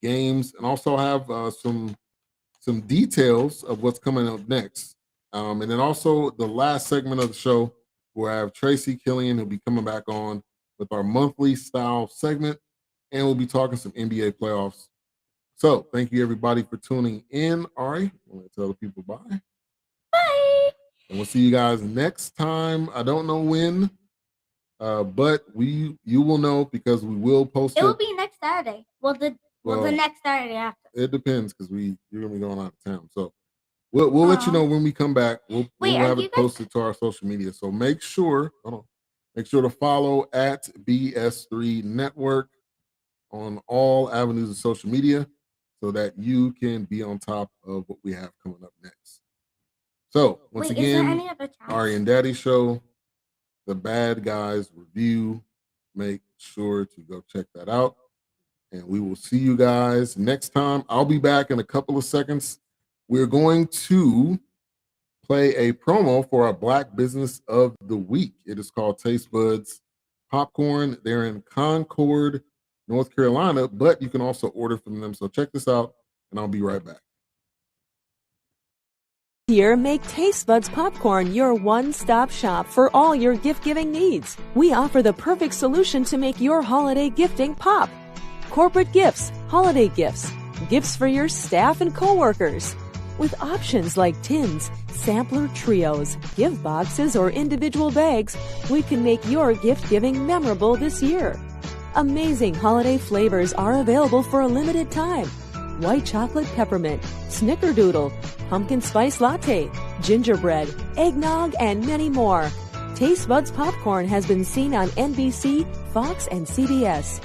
games and also have some details of what's coming up next. And then also the last segment of the show where I have Tracy Killian who'll be coming back on with our monthly style segment, and we'll be talking some NBA playoffs. So thank you everybody for tuning in. Ari, want to tell the people bye? Bye. And we'll see you guys next time. I don't know when, but you will know because we will post it. It will be next Saturday. Well, the next Saturday after. It depends because you're gonna be going out of town. So we'll let you know when we come back. We'll have it posted to our social media. So make sure to follow at BS3 Network on all avenues of social media so that you can be on top of what we have coming up next. So once again, Ari and Daddy Show, the Bad Guys review. Make sure to go check that out. And we will see you guys next time. I'll be back in a couple of seconds. We're going to play a promo for our Black Business of the Week. It is called Taste Buds Popcorn. They're in Concord, North Carolina, but you can also order from them. So check this out, and I'll be right back. Here, make Taste Buds Popcorn your one-stop shop for all your gift-giving needs. We offer the perfect solution to make your holiday gifting pop. Corporate gifts, holiday gifts, gifts for your staff and coworkers. With options like tins, sampler trios, gift boxes, or individual bags, we can make your gift-giving memorable this year. Amazing holiday flavors are available for a limited time. White chocolate peppermint, snickerdoodle, pumpkin spice latte, gingerbread, eggnog, and many more. Taste Buds Popcorn has been seen on NBC, Fox, and CBS.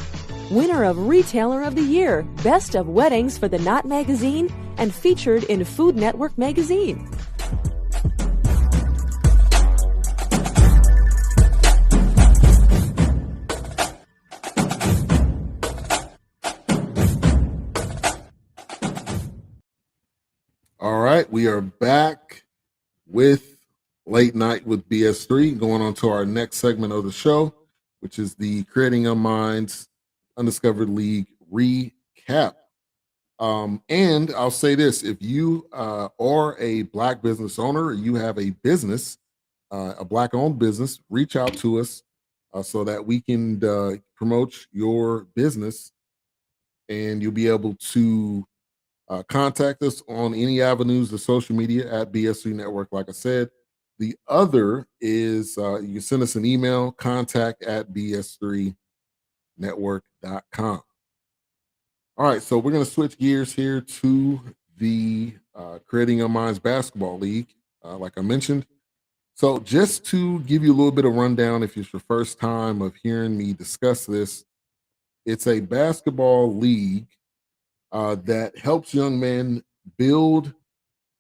Winner of Retailer of the Year, Best of Weddings for the Knot magazine, and featured in Food Network magazine. All right, we are back with Late Night with BS3, going on to our next segment of the show, which is the Creating Our Minds Undiscovered League recap. And I'll say this: if you are a Black business owner, or you have a business, a Black-owned business, reach out to us so that we can promote your business, and you'll be able to contact us on any avenues of social media at BS3 Network. Like I said, the other is you can send us an email, contact at bs3network.com. All right, so we're going to switch gears here to the Creating Your Minds Basketball League, like I mentioned. So just to give you a little bit of rundown, if it's your first time of hearing me discuss this, it's a basketball league that helps young men build,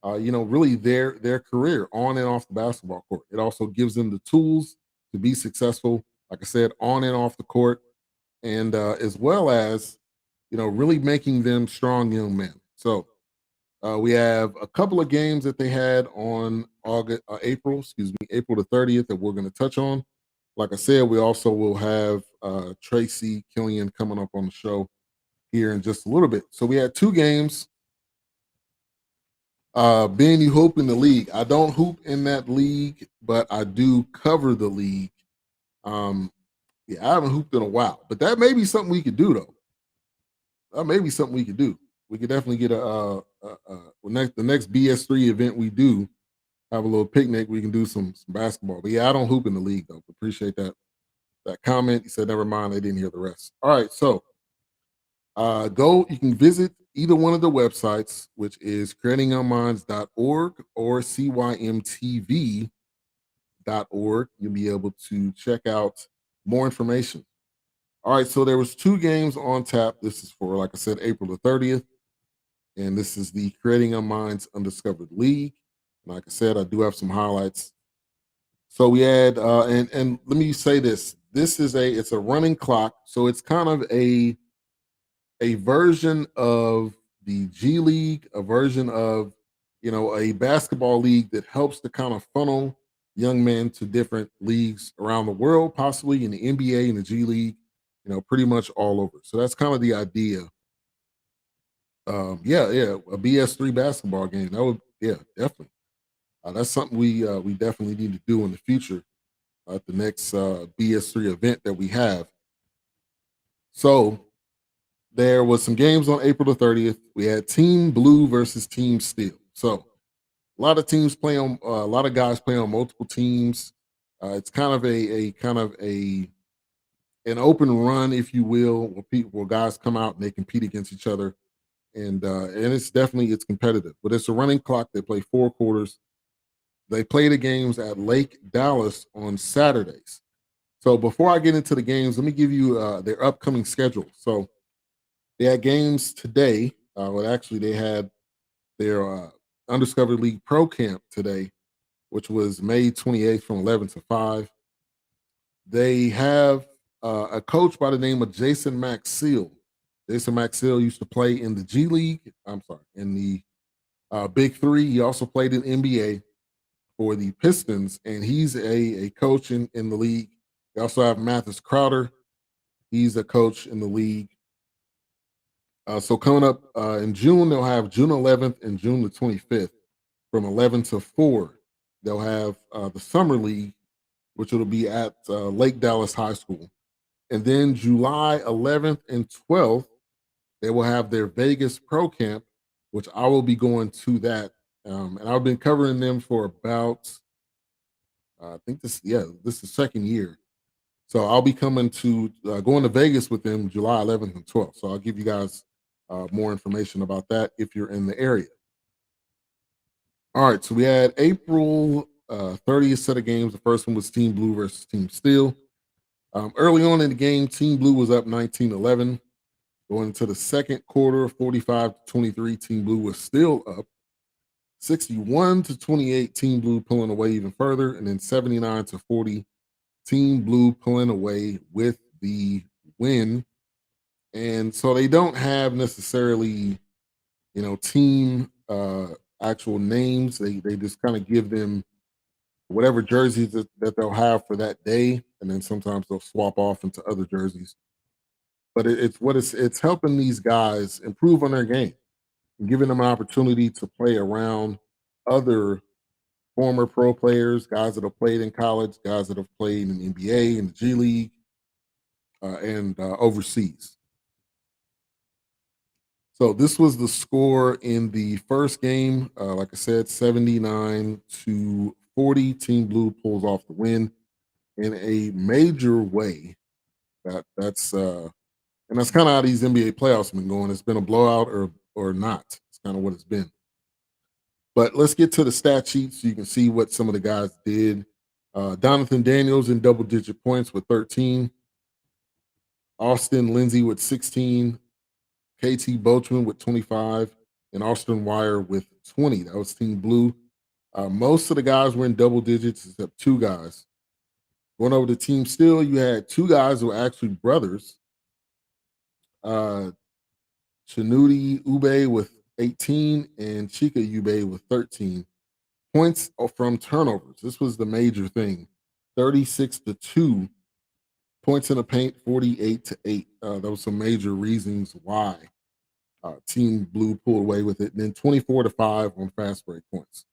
really their career on and off the basketball court. It also gives them the tools to be successful, like I said, on and off the court, and as well as, really making them strong young men. So we have a couple of games that they had on April the 30th that we're going to touch on. Like I said, we also will have Tracy Killian coming up on the show here in just a little bit. So we had two games. Ben, you hoop in the league. I don't hoop in that league, but I do cover the league. Yeah, I haven't hooped in a while, but that may be something we could do though. That may be something we could do. We could definitely get the next BS3 event we do, have a little picnic. We can do some basketball. But yeah, I don't hoop in the league though. Appreciate that comment. You said never mind. I didn't hear the rest. All right, so you can visit either one of the websites, which is creatingyourminds.org or cymtv.org. You'll be able to check out more information. All right, so there was two games on tap. This is for, like I said, April the 30th, and this is the Creating Your Minds Undiscovered League. Like I said, I do have some highlights. So we had, and let me say this: it's a running clock, so it's kind of a version of the G League, a version of, a basketball league that helps to kind of funnel young men to different leagues around the world, possibly in the NBA and the G League, pretty much all over. So that's kind of the idea. A BS3 basketball game. That would, definitely. That's something we definitely need to do in the future at the next BS3 event that we have. So there was some games on April the 30th. We had Team Blue versus Team Steel. So a lot of teams play on, a lot of guys play on multiple teams. It's kind of an open run, if you will, where guys come out and they compete against each other, and it's competitive. But it's a running clock. They play 4 quarters. They play the games at Lake Dallas on Saturdays. So before I get into the games, let me give you their upcoming schedule. So they had games today. They had their Undiscovered League Pro Camp today, which was May 28th from 11 to 5. They have a coach by the name of Jason Maxill. Jason Maxill used to play in the G League. In the Big Three. He also played in NBA for the Pistons, and he's a coach in the league. They also have Mathis Crowder. He's a coach in the league. So coming up in June, they'll have June 11th and June the 25th from 11 to 4. They'll have the Summer League, which will be at Lake Dallas High School. And then July 11th and 12th, they will have their Vegas Pro Camp, which I will be going to that. And I've been covering them for about, I think this is the second year. So I'll be coming to going to Vegas with them July 11th and 12th. So I'll give you guys more information about that if you're in the area. All right, so we had April 30th set of games. The first one was Team Blue versus Team Steel. Early on in the game, Team Blue was up 19-11. Going into the second quarter, 45-23, Team Blue was still up. 61-28, Team Blue pulling away even further, and then 79-40, Team Blue pulling away with the win. And so they don't have necessarily, team actual names. They just kind of give them whatever jerseys that they'll have for that day, and then sometimes they'll swap off into other jerseys. But it's helping these guys improve on their game. and giving them an opportunity to play around other former pro players, guys that have played in college, guys that have played in the NBA and the G League, and overseas. So this was the score in the first game. Like I said, 79-40. Team Blue pulls off the win in a major way. That's and that's kind of how these NBA playoffs have been going. It's been a blowout or not. It's kind of what it's been. But let's get to the stat sheet so you can see what some of the guys did. Donathan Daniels in double-digit points with 13. Austin Lindsay with 16. KT Boachman with 25. And Austin Wire with 20. That was Team Blue. Most of the guys were in double digits except two guys. Going over to Team Steel, you had two guys who were actually brothers. Chinuti Ube with 18 and Chika Ube with 13. Points from turnovers. This was the major thing. 36-2. Points in the paint, 48-8. There was some major reasons why Team Blue pulled away with it. And then 24-5 on fast break points.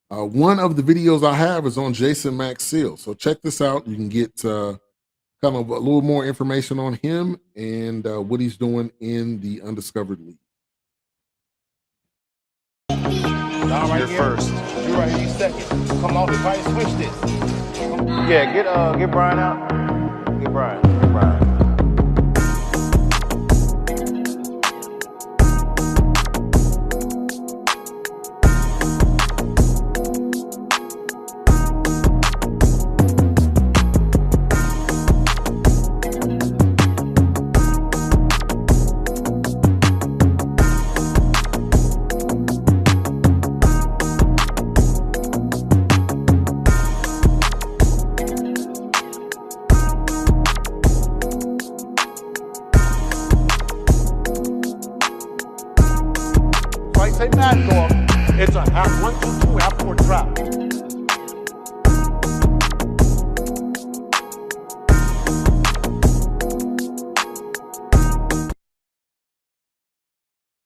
One of the videos I have is on Jason Maxill. So check this out. You can get kind of a little more information on him and what he's doing in the Undiscovered League. You're first. You're right. You second. Come off the fight. Switch this. Yeah, get Brian out. Get Brian. Get Brian. Say mad dog. It's a half 1-2-2 half court trap.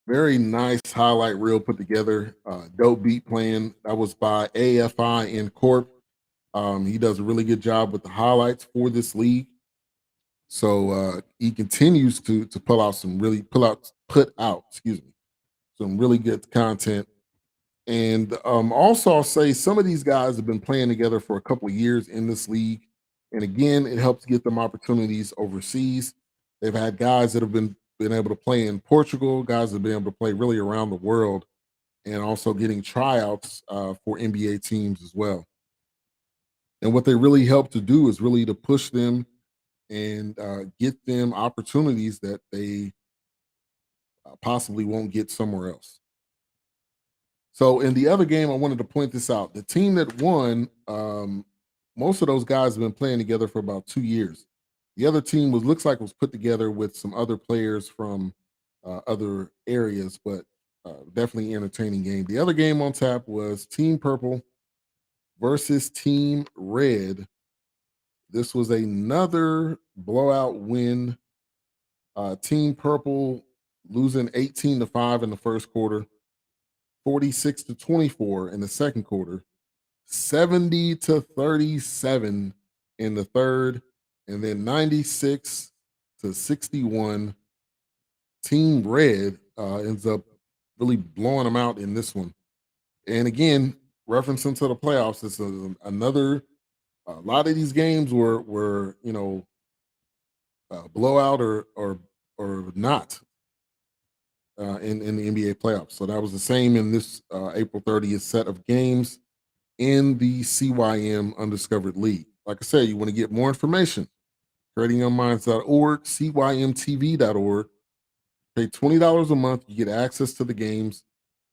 Very nice highlight reel put together. Dope beat playing. That was by AFI in Corp. He does a really good job with the highlights for this league. So he continues to put out some really some really good content. And also I'll say some of these guys have been playing together for a couple of years in this league. And again, it helps get them opportunities overseas. They've had guys that have been able to play in Portugal, guys that have been able to play really around the world, and also getting tryouts for NBA teams as well. And what they really help to do is really to push them and get them opportunities that they possibly won't get somewhere else. So in the other game, I wanted to point this out. The team that won, most of those guys have been playing together for about 2 years. The other team looks like was put together with some other players from other areas, but definitely entertaining game. The other game on tap was Team Purple versus Team Red. This was another blowout win. Team Purple losing 18-5 in the first quarter, 46-24 in the second quarter, 70-37 in the third, and then 96-61. Team Red ends up really blowing them out in this one. And again, referencing to the playoffs, it's another. A lot of these games were blowout or not in the NBA playoffs. So that was the same in this April 30th set of games in the CYM Undiscovered League. Like I said, you want to get more information, creatingyourminds.org, cymtv.org. Pay $20 a month. You get access to the games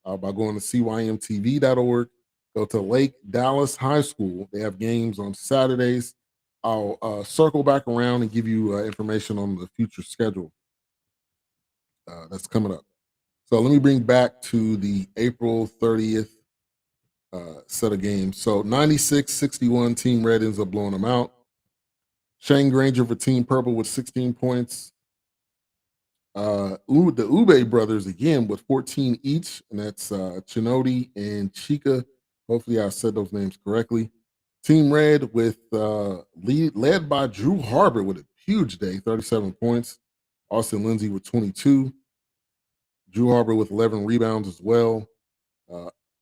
by going to cymtv.org. Go to Lake Dallas High School. They have games on Saturdays. I'll circle back around and give you information on the future schedule that's coming up. So let me bring back to the April 30th set of games. So 96-61, Team Red ends up blowing them out. Shane Granger for Team Purple with 16 points. The Ube brothers again with 14 each, and that's Chinoti and Chica. Hopefully, I said those names correctly. Team Red with led by Drew Harbor with a huge day, 37 points. Austin Lindsay with 22. Drew Harbor with 11 rebounds as well.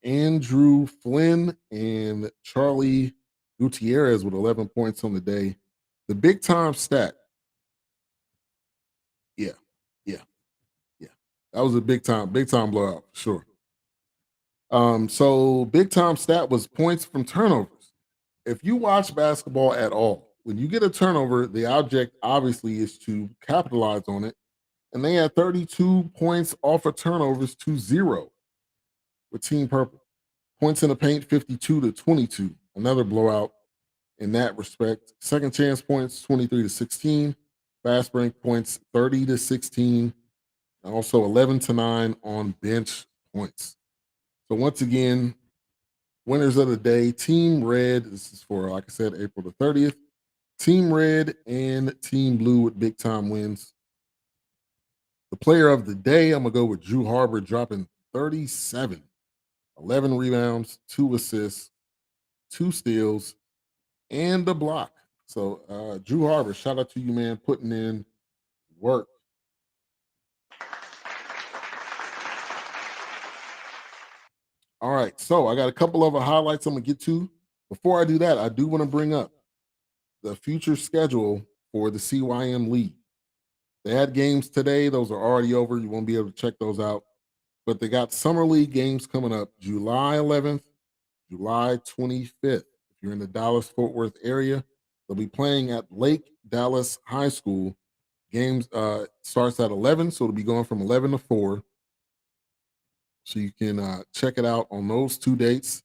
Andrew Flynn and Charlie Gutierrez with 11 points on the day. The big time stat. Yeah. That was a big time blowout, for sure. So big time stat was points from turnovers. If you watch basketball at all, when you get a turnover, the object obviously is to capitalize on it. And they had 32 points off of turnovers to 0 with Team Purple. Points in the paint, 52-22. Another blowout in that respect. Second chance points, 23-16. Fast break points, 30-16. And also 11-9 on bench points. So once again, winners of the day, Team Red. This is for, like I said, April the 30th. Team Red and Team Blue with big time wins. The player of the day, I'm going to go with Drew Harbor, dropping 37. 11 rebounds, 2 assists, 2 steals, and a block. So Drew Harbor, shout out to you, man, putting in work. All right, so I got a couple of highlights I'm going to get to. Before I do that, I do want to bring up the future schedule for the CYM League. They had games today. Those are already over. You won't be able to check those out. But they got Summer League games coming up July 11th, July 25th. If you're in the Dallas-Fort Worth area, they'll be playing at Lake Dallas High School. Games starts at 11, so it'll be going from 11 to 4. So you can check it out on those 2 dates,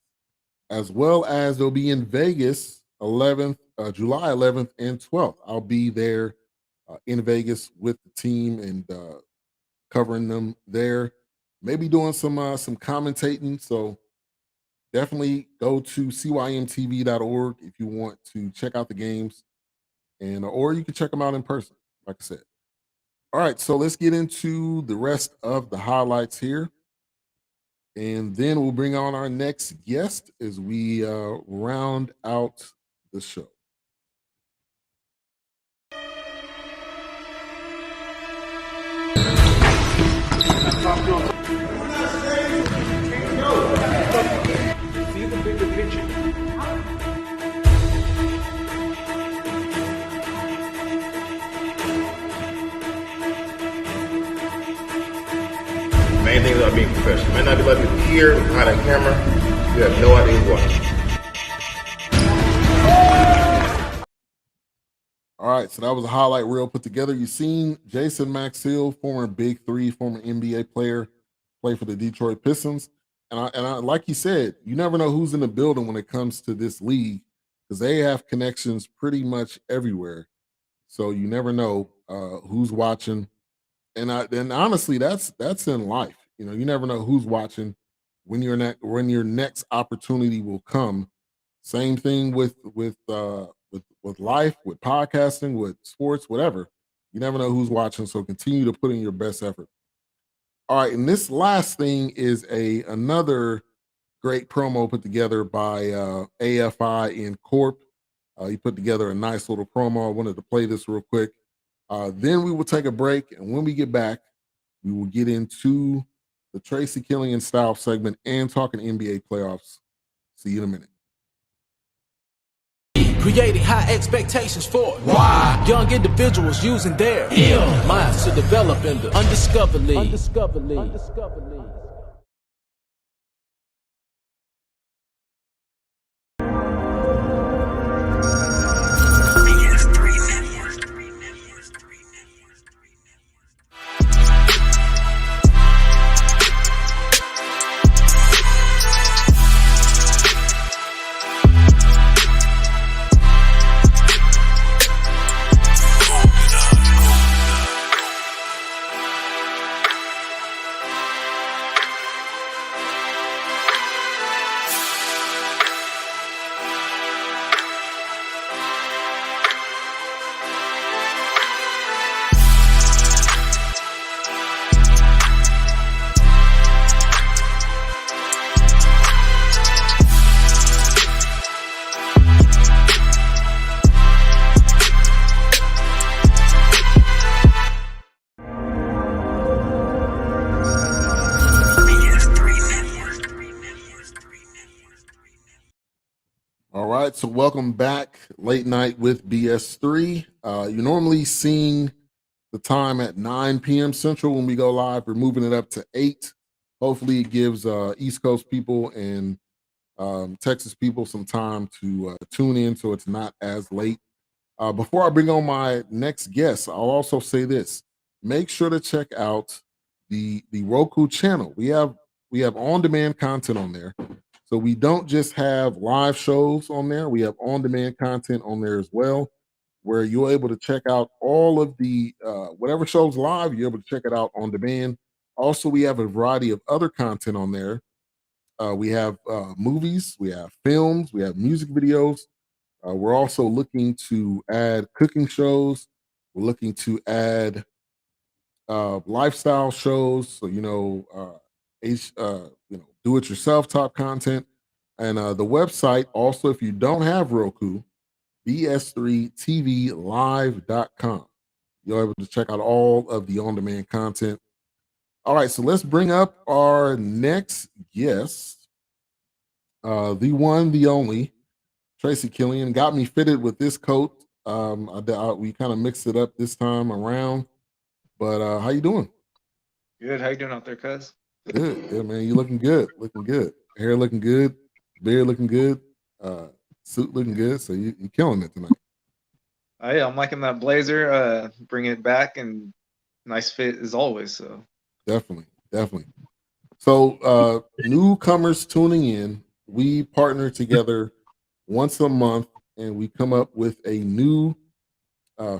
as well as they'll be in Vegas July 11th and 12th. I'll be there in Vegas with the team and covering them there. Maybe doing some commentating. So definitely go to cymtv.org if you want to check out the games, and or you can check them out in person, like I said. All right, so let's get into the rest of the highlights here. And then we'll bring on our next guest as we round out the show. See the bigger picture. Main thing is about being professional. Might not be like people here behind a camera. You have no idea who's watching. All right, so that was a highlight reel put together. You've seen Jason Maxill, former Big Three, former NBA player, play for the Detroit Pistons. And I, like he said, you never know who's in the building when it comes to this league, because they have connections pretty much everywhere. So you never know who's watching. And honestly, that's in life. You know, you never know who's watching when your next opportunity will come. Same thing with life, with podcasting, with sports, whatever. You never know who's watching, so continue to put in your best effort. All right, and this last thing is another great promo put together by AFI and Corp. He put together a nice little promo. I wanted to play this real quick. Then we will take a break, and when we get back, we will get into the Tracy Killian style segment and talking NBA playoffs. See you in a minute. Creating high expectations for young individuals using their minds to develop in the Undiscovered League. right, so welcome back. Late Night with BS3. You're normally seeing the time at 9 p.m. Central when we go live. We're moving it up to 8. Hopefully it gives East Coast people and Texas people some time to tune in so it's not as late. Before I bring on my next guest, I'll also say this. Make sure to check out the Roku channel. We have on-demand content on there. So we don't just have live shows on there. We have on-demand content on there as well, where you're able to check out all of the whatever shows live, you're able to check it out on demand. Also, we have a variety of other content on there. We have movies, we have films, we have music videos. We're also looking to add cooking shows. We're looking to add lifestyle shows. So do-it-yourself type content, and the website. Also, if you don't have Roku, bs3tvlive.com. You're able to check out all of the on-demand content. All right, so let's bring up our next guest, the one, the only, Tracy Killian. Got me fitted with this coat. We kind of mixed it up this time around. But how you doing? Good. How you doing out there, cuz? Good, man. You looking good. Looking good. Hair looking good. Beard looking good. Suit looking good. So you're killing it tonight. Oh yeah, I'm liking that blazer. Bringing it back and nice fit as always. So Definitely. So newcomers tuning in, we partner together once a month and we come up with a new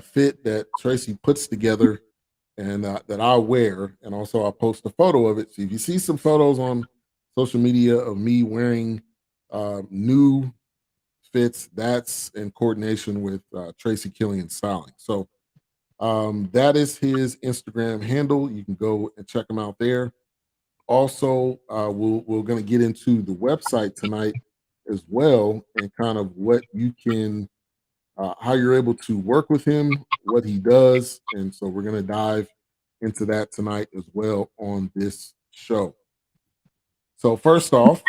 fit that Tracy puts together and that I wear, and also I'll post a photo of it. So if you see some photos on social media of me wearing new fits, that's in coordination with Tracy Killian Styling. So that is his Instagram handle. You can go and check him out there. Also, we're going to get into the website tonight as well, and kind of what you can, how you're able to work with him, what he does, and so we're going to dive into that tonight as well on this show. So first off,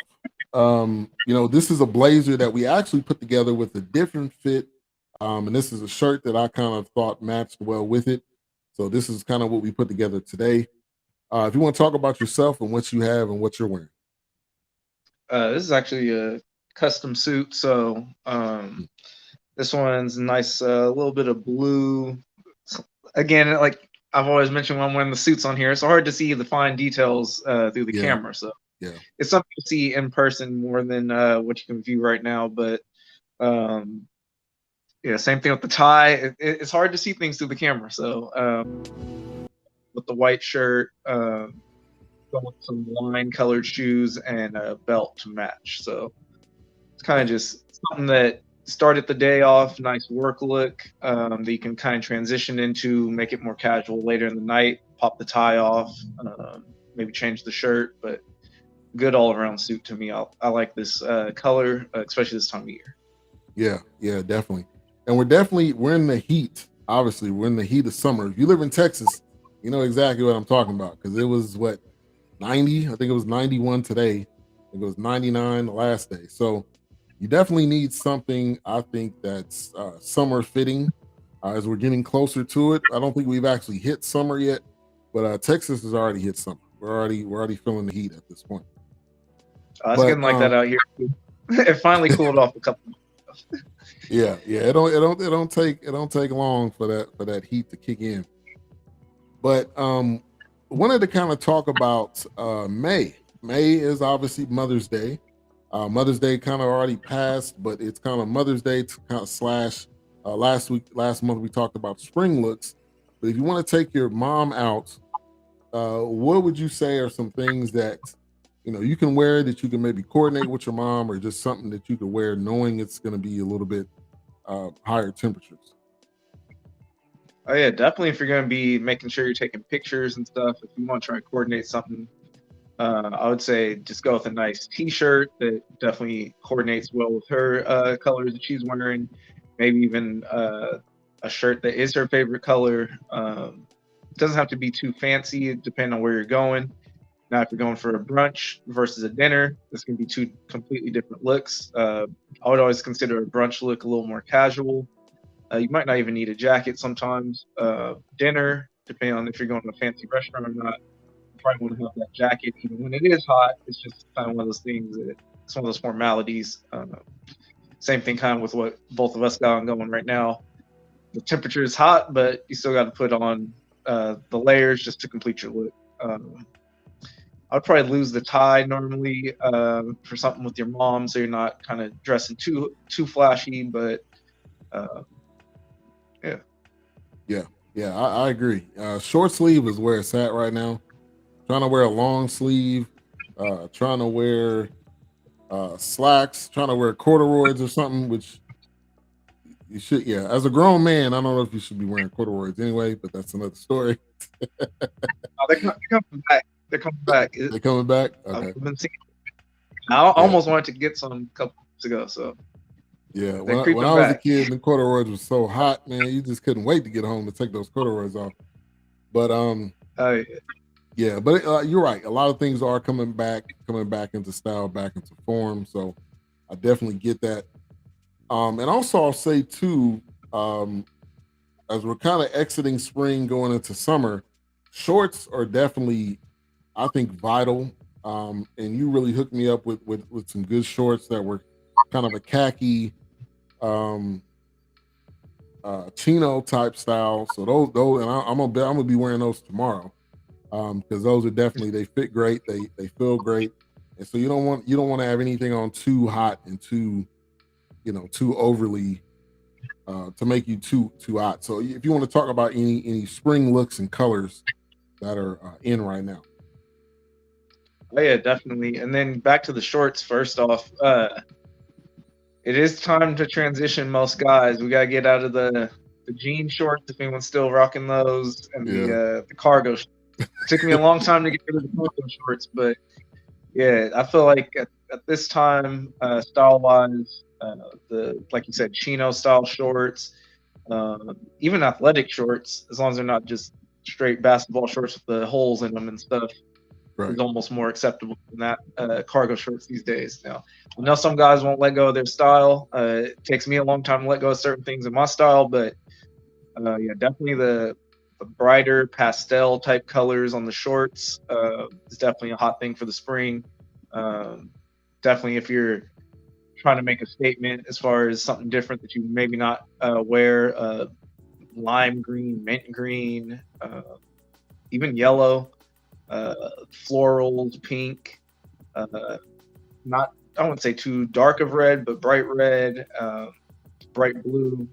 this is a blazer that we actually put together with a different fit, and this is a shirt that I kind of thought matched well with it. So this is kind of what we put together today. If you want to talk about yourself and what you have and what you're wearing. this is actually a custom suit. So this one's nice, little bit of blue. Again, like I've always mentioned when I'm wearing the suits on here, it's hard to see the fine details through the camera. So it's something to see in person more than what you can view right now. But same thing with the tie. It's hard to see things through the camera. So with the white shirt, with some wine-colored shoes and a belt to match. So it's kind of just something that started the day off, nice work look that you can kind of transition into, make it more casual later in the night, pop the tie off, maybe change the shirt, but good all-around suit to me. I like this color, especially this time of year. Yeah, definitely. And we're in the heat. Obviously, we're in the heat of summer. If you live in Texas, you know exactly what I'm talking about, because it was 90? I think it was 91 today. I think it was 99 the last day. So you definitely need something, I think, that's summer fitting as we're getting closer to it. I don't think we've actually hit summer yet, but Texas has already hit summer. We're already feeling the heat at this point. It's getting like that out here. It finally cooled off a couple months. Yeah. It don't take long for that heat to kick in. But wanted to kind of talk about May. May is obviously Mother's Day. Mother's Day kind of already passed, but it's kind of Mother's Day to kind of slash last month we talked about spring looks. But if you want to take your mom out, what would you say are some things that you can wear that you can maybe coordinate with your mom, or just something that you could wear knowing it's going to be a little bit higher temperatures? Oh yeah, definitely. If you're going to be making sure you're taking pictures and stuff, if you want to try to coordinate something, I would say just go with a nice T-shirt that definitely coordinates well with her colors that she's wearing. Maybe even a shirt that is her favorite color. Doesn't have to be too fancy, depending on where you're going. Now, if you're going for a brunch versus a dinner, this can be two completely different looks. I would always consider a brunch look a little more casual. You might not even need a jacket sometimes. Dinner, depending on if you're going to a fancy restaurant or not, you probably want to have that jacket even when it is hot. It's just kind of one of those things that it's one of those formalities. Same thing kind of with what both of us got going right now. The temperature is hot, but you still got to put on the layers just to complete your look. I'd probably lose the tie normally for something with your mom, so you're not kind of dressing too flashy. But yeah, I agree. Short sleeve is where it's at right now. Trying to wear a long sleeve, trying to wear slacks, trying to wear corduroys or something, which you should. Yeah, as a grown man, I don't know if you should be wearing corduroys anyway, but that's another story. They're coming back. They're coming back. They coming back? Okay. I've been seeing. I almost wanted to get some a couple weeks ago. So yeah, when I was a kid, the corduroys was so hot, man. You just couldn't wait to get home to take those corduroys off. But yeah, but you're right. A lot of things are coming back into style, back into form. So I definitely get that. And also I'll say too, as we're kind of exiting spring, going into summer, shorts are definitely, I think, vital. And you really hooked me up with some good shorts that were kind of a khaki, chino type style. So those, and I'm gonna be wearing those tomorrow, because those are definitely, they fit great, they feel great, and so you don't want to have anything on too hot and too overly to make you too hot. So if you want to talk about any spring looks and colors that are in right now. Oh yeah, definitely. And then back to the shorts. First off, it is time to transition. Most guys, we gotta get out of the jean shorts if anyone's still rocking those, and the cargo. It took me a long time to get rid of the cargo shorts, but yeah, I feel like at this time, style-wise, like you said, chino style shorts, even athletic shorts, as long as they're not just straight basketball shorts with the holes in them and stuff. Right. Is almost more acceptable than that cargo shorts these days. Now, I know some guys won't let go of their style. It takes me a long time to let go of certain things in my style, but yeah, definitely the brighter pastel type colors on the shorts is definitely a hot thing for the spring. Definitely if you're trying to make a statement as far as something different that you maybe not wear, lime green, mint green, even yellow. Florals, pink, not, I wouldn't say too dark of red, but bright red, bright blue,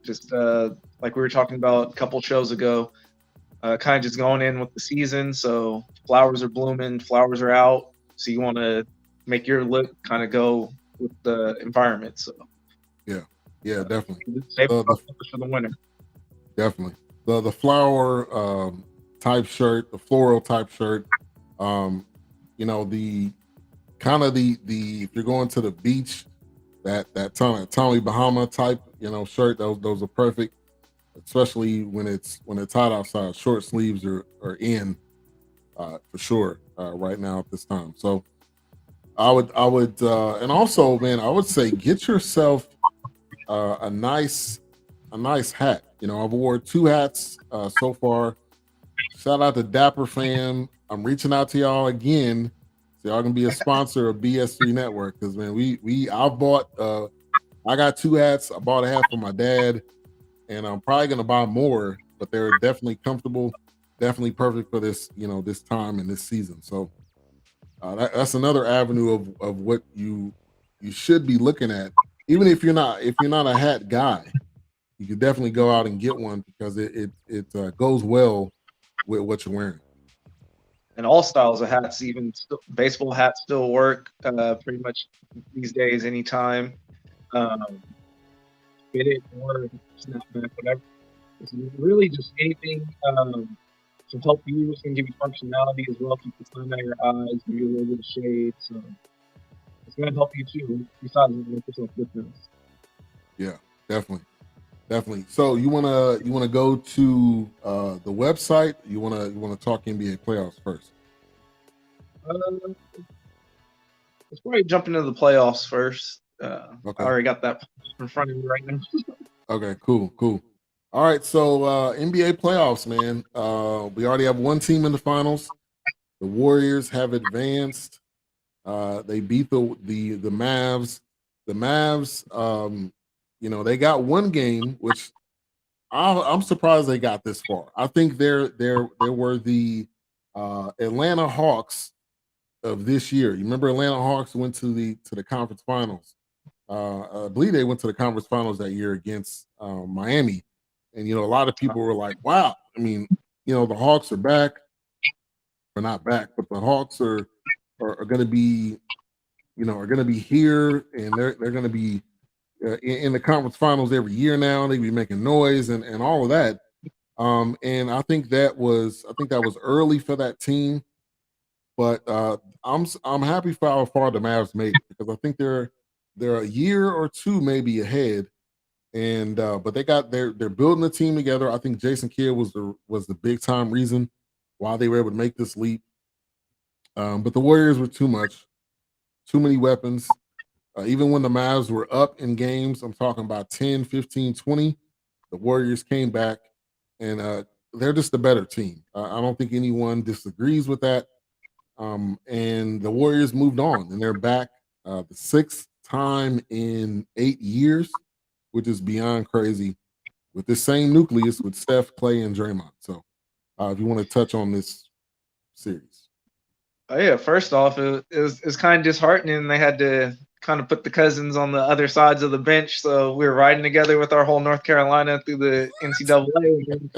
just like we were talking about a couple shows ago, kind of just going in with the season. So flowers are blooming, flowers are out, so you want to make your look kind of go with the environment. So yeah, definitely. Save for the winter. Definitely. The flower type shirt, the floral type shirt, the kind of the if you're going to the beach, that Tommy Bahama type, shirt, those are perfect, especially when it's hot outside. Short sleeves are in for sure right now at this time. So I would and also, man, I would say get yourself a nice hat. I've worn 2 hats so far. Shout out to Dapper Fam. I'm reaching out to y'all again, so y'all can be a sponsor of BS3 Network. Because man, I got 2 hats. I bought a hat for my dad, and I'm probably gonna buy more. But they're definitely comfortable, definitely perfect for this, this time and this season. So that's another avenue of what you should be looking at. Even if you're not a hat guy, you can definitely go out and get one because it goes well with what you're wearing. And all styles of hats, even baseball hats still work pretty much these days, anytime. Fit it or snapback, whatever. It's really just anything to help you. It's going to give you functionality as well, keep the sun out of your eyes, give you a little bit of shade. So it's going to help you too, besides make yourself different. Yeah, definitely. So you wanna go to the website? You wanna talk NBA playoffs first? Let's probably jump into the playoffs first. I Okay. already got that in front of me right now. Okay, cool. All right, so NBA playoffs, man. We already have one team in the finals. The Warriors have advanced. They beat the Mavs. The Mavs, they got one game, which I'm surprised they got this far. I think they were the Atlanta Hawks of this year. You remember Atlanta Hawks went to the conference finals. I believe they went to the conference finals that year against Miami, and a lot of people were like, "Wow!" I mean, the Hawks are back. We're not back, but the Hawks are going to be, are going to be here, and they're going to be in the conference finals every year now. They be making noise and all of that. And I think that was early for that team, but I'm happy for how far the Mavs made it, because I think they're a year or two maybe ahead, and but they're building the team together. I think Jason Kidd was the big time reason why they were able to make this leap. But the Warriors were too many weapons. Even when the Mavs were up in games, I'm talking about 10, 15, 20, the Warriors came back, and they're just a better team. I don't think anyone disagrees with that. And the Warriors moved on, and they're back the sixth time in 8 years, which is beyond crazy, with the same nucleus with Steph, Clay, and Draymond. So if you want to touch on this series. Oh yeah, first off, it was kind of disheartening. They had to kind of put the cousins on the other sides of the bench, so we were riding together with our whole North Carolina through the NCAA. And then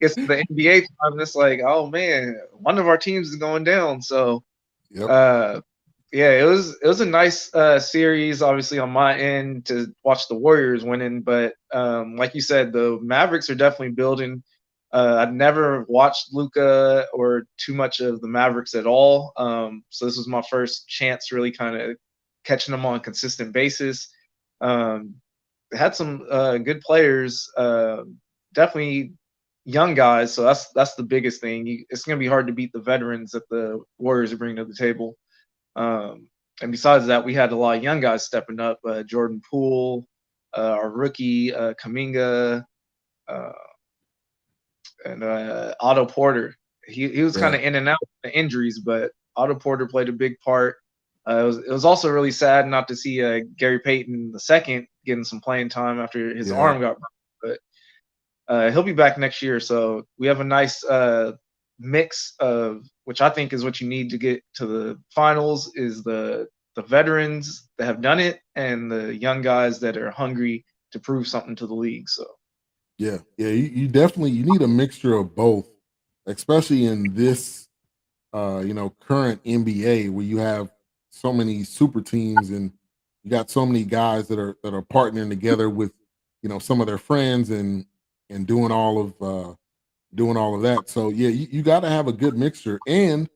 gets to the NBA time, and it's like, oh man, one of our teams is going down. So, Yep. yeah, it was a nice series, obviously on my end, to watch the Warriors winning. But like you said, the Mavericks are definitely building. I've never watched Luka or too much of the Mavericks at all. So this was my first chance really kind of catching them on a consistent basis. They had some good players, definitely young guys. So that's the biggest thing. It's going to be hard to beat the veterans that the Warriors are bringing to the table. And besides that, we had a lot of young guys stepping up. Jordan Poole, our rookie Kuminga, and Otto Porter. He was kind of in and out of injuries, but Otto Porter played a big part. It was also really sad not to see Gary Payton II getting some playing time after his arm got broken. But he'll be back next year, so we have a nice mix of, which I think is what you need to get to the finals, is the veterans that have done it and the young guys that are hungry to prove something to the league. So yeah, you definitely need a mixture of both, especially in this current NBA, where you have so many super teams and you got so many guys that are partnering together with some of their friends and doing all of that. So yeah, you got to have a good mixture. And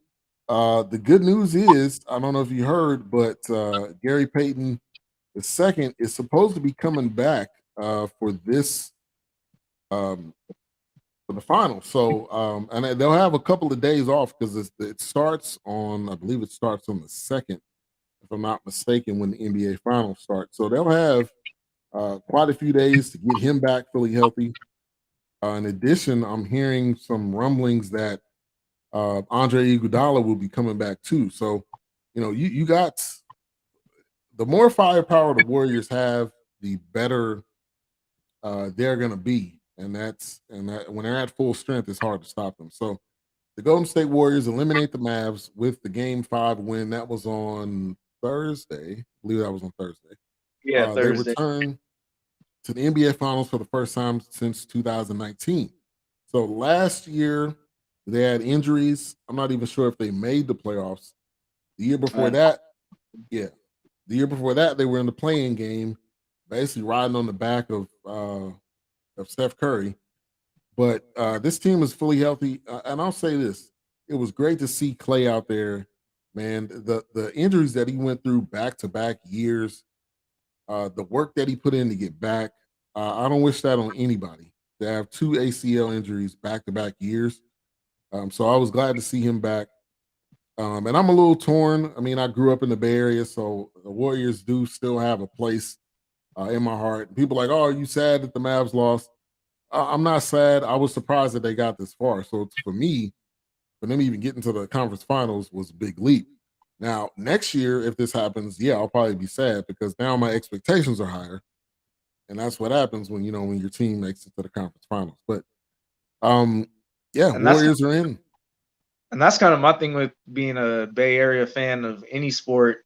the good news is, I don't know if you heard, but Gary Payton II is supposed to be coming back for this for the final. So and they'll have a couple of days off, because it starts on, I believe it starts on the 2nd, if I'm not mistaken, when the NBA finals start. So they'll have quite a few days to get him back fully healthy. In addition, I'm hearing some rumblings that Andre Iguodala will be coming back too. So, you got, the more firepower the Warriors have, the better they're going to be, and that when they're at full strength, it's hard to stop them. So, the Golden State Warriors eliminate the Mavs with the Game 5 win. That was on Thursday. I believe that was on Thursday. yeah, They Thursday. return to the NBA Finals for the first time since 2019. So last year they had injuries. I'm not even sure if they made the playoffs. The year before that, yeah, the year before that they were in the playing game, basically riding on the back of Steph Curry. But this team is fully healthy, and I'll say this: it was great to see Clay out there, man. The injuries that he went through back to back years, the work that he put in to get back. I don't wish that on anybody, to have 2 ACL injuries back to back years. So I was glad to see him back. And I'm a little torn. I mean, I grew up in the Bay Area, so the Warriors do still have a place in my heart. People are like, oh, are you sad that the Mavs lost? I'm not sad. I was surprised that they got this far. So for me, for them even getting to the conference finals was a big leap. Now, next year, if this happens, yeah, I'll probably be sad because now my expectations are higher. And that's what happens when when your team makes it to the conference finals. But yeah, And that's Warriors are in. and that's kind of my thing with being a Bay Area fan of any sport.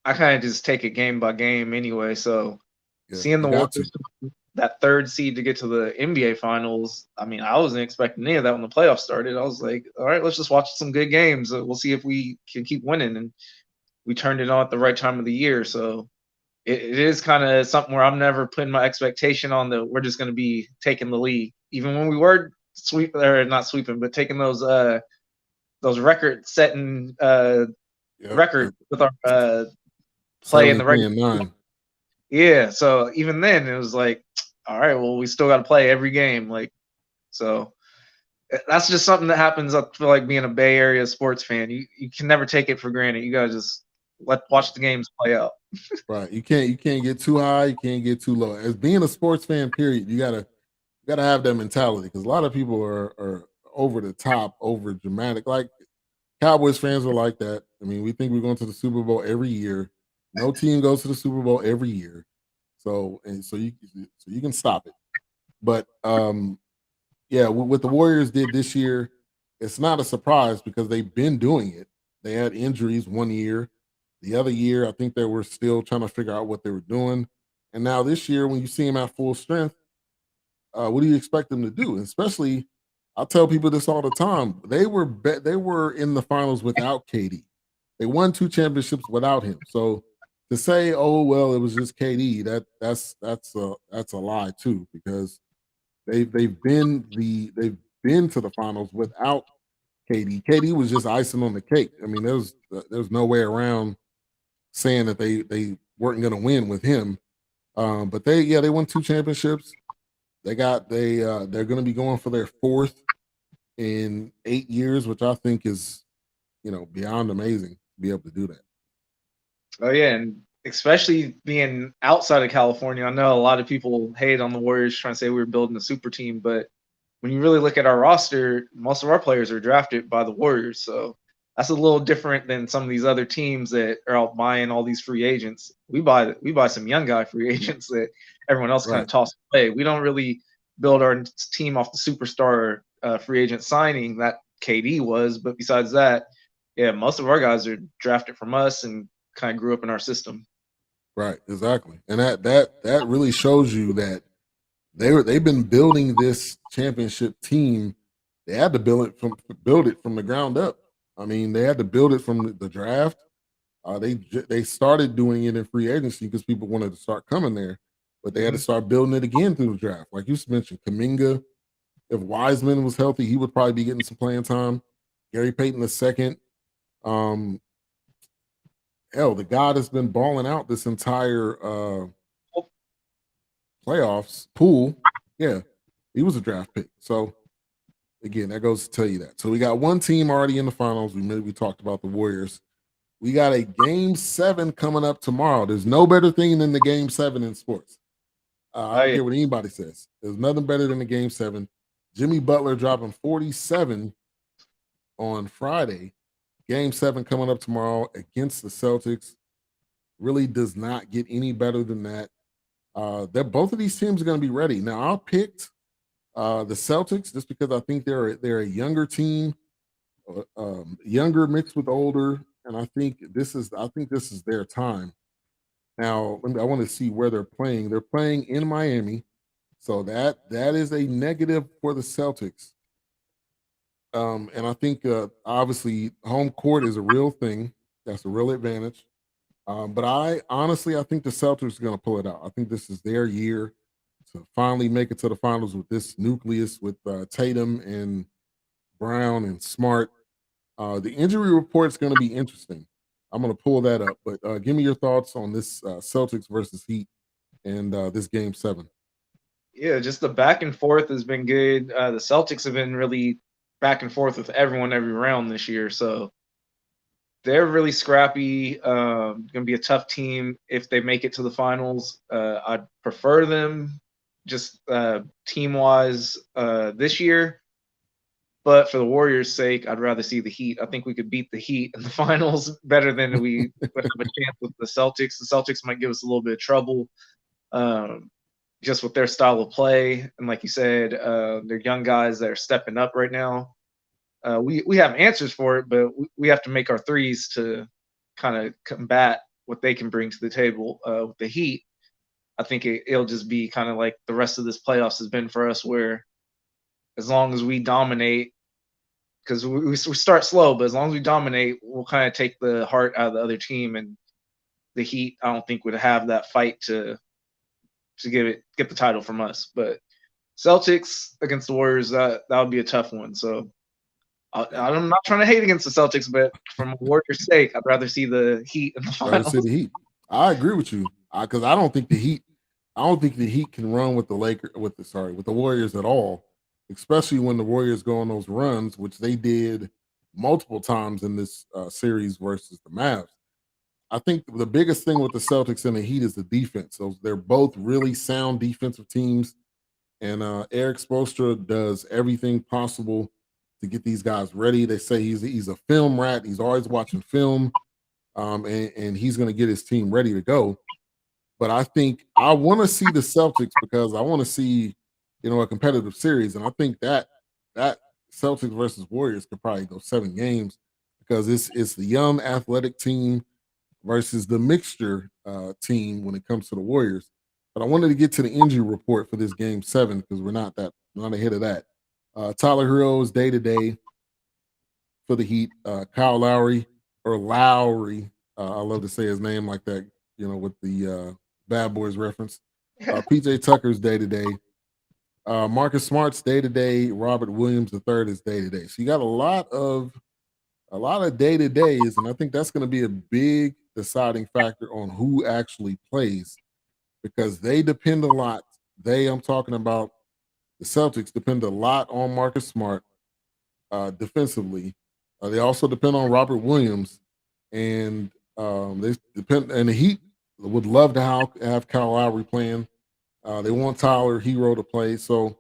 I kind of just take it game by game anyway. So Yeah, seeing the you got to. Warriors, that third seed to get to the NBA finals, I mean, I wasn't expecting any of that when the playoffs started. I was like, all right, let's just watch some good games. We'll see if we can keep winning. And we turned it on at the right time of the year. So it is kind of something where I'm never putting my expectation on that we're just going to be taking the lead. Even when we were not sweeping, but taking those record setting Yep. record with our play in the 73 regular. and 9. Yeah, so even then it was like, all right, well, we still got to play every game. Like, so that's just something that happens. I feel like being a Bay Area sports fan, you can never take it for granted. You gotta just watch the games play out. Right. You can't get too high, you can't get too low. As being a sports fan, period, you gotta have that mentality because a lot of people are over the top, over dramatic. Like Cowboys fans are like that. I mean, we think we're going to the Super Bowl every year. No team goes to the Super Bowl every year. So you can stop it. But yeah, what the Warriors did this year, it's not a surprise because they've been doing it. They had injuries one year. The other year, I think they were still trying to figure out what they were doing. And now this year, when you see them at full strength, what do you expect them to do? And especially, I tell people this all the time. They were in the finals without KD. They won 2 championships without him. So to say, oh well, it was just KD, that's a lie too because they've been to the finals without KD. KD was just icing on the cake. I mean, there's no way around saying that they weren't going to win with him. But they won 2 championships. They're going to be going for their 4th in 8 years, which I think is beyond amazing to be able to do that. Oh yeah, and especially being outside of California, I know a lot of people hate on the Warriors trying to say we were building a super team, but when you really look at our roster, most of our players are drafted by the Warriors. So that's a little different than some of these other teams that are out buying all these free agents. We buy some young guy free agents that everyone else kind of Right. tosses away. We don't really build our team off the superstar free agent signing that KD was, but besides that, yeah, most of our guys are drafted from us and kind of grew up in our system. Right, exactly. And that really shows you that they've been building this championship team. They had to build it from the ground up. I mean, they had to build it from the draft. They started doing it in free agency because people wanted to start coming there, but they had to start building it again through the draft. Like you mentioned, Kuminga. If Wiseman was healthy, he would probably be getting some playing time. Gary Payton II. Hell, the guy that's been balling out this entire playoffs pool, yeah, he was a draft pick. So again, that goes to tell you that. So we got one team already in the finals. We talked about the Warriors. We got a game 7 coming up tomorrow. There's no better thing than the game 7 in sports. I don't care what anybody says. There's nothing better than the game 7. Jimmy Butler dropping 47 on Friday. Game 7 coming up tomorrow against the Celtics. Really does not get any better than that. Both of these teams are going to be ready. Now, I picked the Celtics just because I think they're a younger team, younger mixed with older, and I think this is their time. Now, I want to see where they're playing. They're playing in Miami, so that is a negative for the Celtics. And I think obviously home court is a real thing. That's a real advantage. But I think the Celtics are going to pull it out. I think this is their year to finally make it to the finals with this nucleus with Tatum and Brown and Smart. The injury report is going to be interesting. I'm going to pull that up. But give me your thoughts on this Celtics versus Heat and this game 7. Yeah, just the back and forth has been good. The Celtics have been really back and forth with everyone every round this year. So they're really scrappy. Going to be a tough team if they make it to the finals. I'd prefer them just team-wise this year. But for the Warriors' sake, I'd rather see the Heat. I think we could beat the Heat in the finals better than we would have a chance with the Celtics. The Celtics might give us a little bit of trouble just with their style of play. And like you said, they're young guys that are stepping up right now. We have answers for it, but we have to make our threes to kind of combat what they can bring to the table. With the Heat, I think it'll just be kind of like the rest of this playoffs has been for us, where as long as we dominate, because we start slow, but as long as we dominate, we'll kind of take the heart out of the other team. And the Heat, I don't think would have that fight to get the title from us. But Celtics against the Warriors, that would be a tough one. So I'm not trying to hate against the Celtics, but from a Warriors' sake, I'd rather see the Heat in the finals. Rather see the Heat. I agree with you because I don't think the Heat can run with the Warriors at all. Especially when the Warriors go on those runs, which they did multiple times in this series versus the Mavs. I think the biggest thing with the Celtics and the Heat is the defense. So they're both really sound defensive teams, and Eric Spoelstra does everything possible to get these guys ready. They say he's a film rat. He's always watching film, and he's going to get his team ready to go. But I think I want to see the Celtics because I want to see a competitive series. And I think that Celtics versus Warriors could probably go 7 games because it's the young athletic team versus the mixture team when it comes to the Warriors. But I wanted to get to the injury report for this game 7 because we're not ahead of that. Tyler Hero is day-to-day for the Heat. Kyle Lowry, I love to say his name like that, with the Bad Boys reference. PJ Tucker's day-to-day. Marcus Smart's day-to-day. Robert Williams III is day-to-day. So you got a lot of day-to-days, and I think that's going to be a big deciding factor on who actually plays because they depend a lot. I'm talking about the Celtics depend a lot on Marcus Smart defensively. They also depend on Robert Williams, and they depend. And the Heat would love to have Kyle Lowry playing. They want Tyler Hero to play, so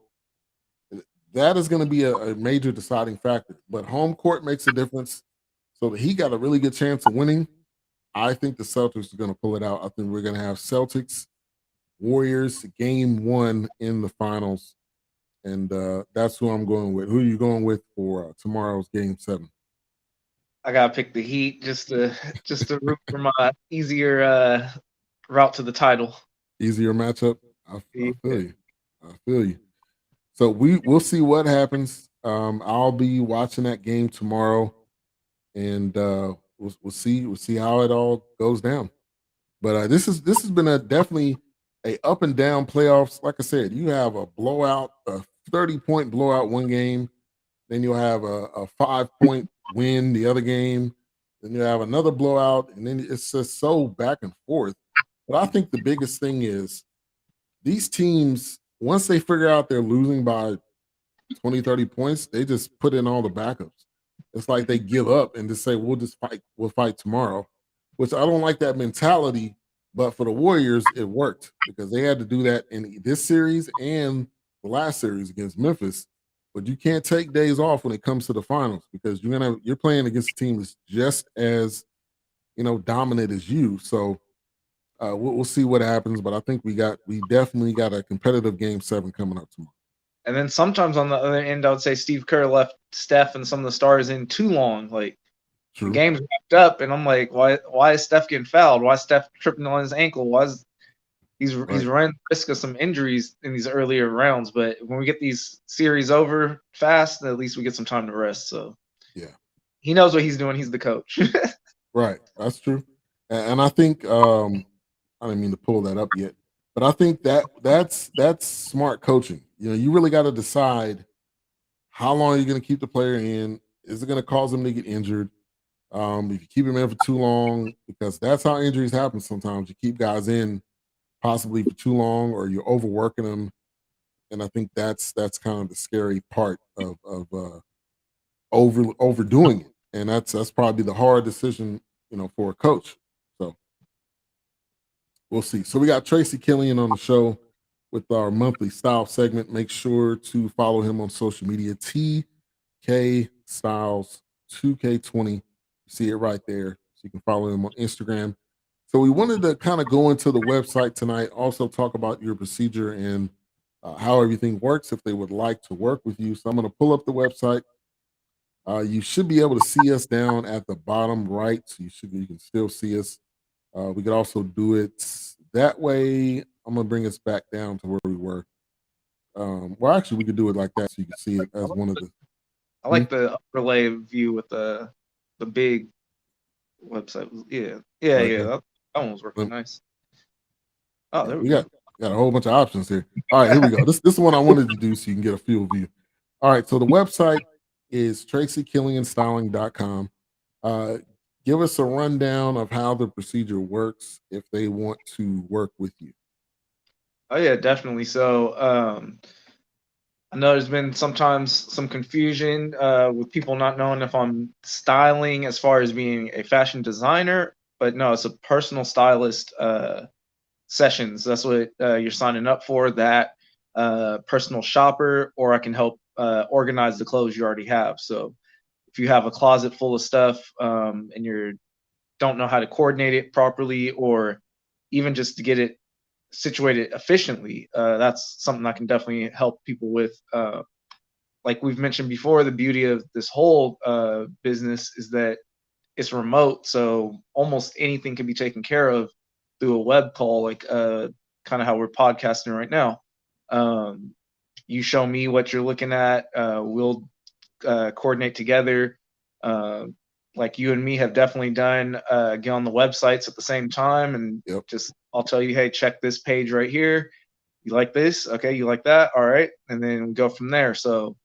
that is going to be a major deciding factor. But home court makes a difference. So he got a really good chance of winning. I think the Celtics are going to pull it out. I think we're going to have Celtics Warriors game 1 in the finals, and that's who I'm going with. Who are you going with for tomorrow's game 7? I gotta pick the Heat just to root for my easier route to the title. Easier matchup. I feel you. So we'll see what happens. I'll be watching that game tomorrow, and we'll see how it all goes down. But this has been definitely a up and down playoffs. Like I said, you have a blowout, a 30-point blowout one game, then you'll have a 5-point win the other game, then you have another blowout, and then it's just so back and forth. But I think the biggest thing is these teams, once they figure out they're losing by 20, 30 points, they just put in all the backups. It's like they give up and just say, we'll fight tomorrow, which I don't like that mentality. But for the Warriors, it worked because they had to do that in this series and the last series against Memphis. But you can't take days off when it comes to the finals because you're playing against a team that's just as dominant as you. So we'll see what happens. But I think we definitely got a competitive game 7 coming up tomorrow. And then sometimes on the other end, I would say Steve Kerr left Steph and some of the stars in too long. Like the game's wrapped up, and I'm like, why is Steph getting fouled? Why is Steph tripping on his ankle? Why is he's running the risk of some injuries in these earlier rounds? But when we get these series over fast, at least we get some time to rest. So yeah, he knows what he's doing. He's the coach. Right, that's true. And I think I didn't mean to pull that up yet, but I think that's smart coaching. You really got to decide how long you're going to keep the player in. Is it going to cause them to get injured? If you keep them in for too long, because that's how injuries happen sometimes. You keep guys in possibly for too long, or you're overworking them. And I think that's kind of the scary part of overdoing it. and that's probably the hard decision, for a coach. So we'll see. So we got Tracy Killian on the show with our monthly style segment. Make sure to follow him on social media, TK Styles 2K20. You see it right there. So you can follow him on Instagram. So we wanted to kind of go into the website tonight, also talk about your procedure and how everything works if they would like to work with you. So I'm going to pull up the website. You should be able to see us down at the bottom right. So you can still see us. We could also do it that way. I'm going to bring us back down to where we were. Well, actually, we could do it like that so you can see it as one of the. I like the overlay view with the big website. Yeah. That one was working nice. Oh, there we go. Got a whole bunch of options here. All right, here we go. This is one I wanted to do so you can get a field view. All right, so the website is tracykillianstyling.com. Give us a rundown of how the procedure works if they want to work with you. Oh yeah, definitely. So I know there's been sometimes some confusion with people not knowing if I'm styling as far as being a fashion designer, but no, it's a personal stylist sessions. That's what you're signing up for, that personal shopper, or I can help organize the clothes you already have. So if you have a closet full of stuff and you don't know how to coordinate it properly, or even just to get it situated efficiently, that's something I can definitely help people with. Like we've mentioned before, the beauty of this whole business is that it's remote, so almost anything can be taken care of through a web call, like kind of how we're podcasting right now. You show me what you're looking at, we'll coordinate together. Like you and me have definitely done, get on the websites at the same time, and just I'll tell you, hey, check this page right here. You like this? Okay, you like that? All right, and then we go from there. So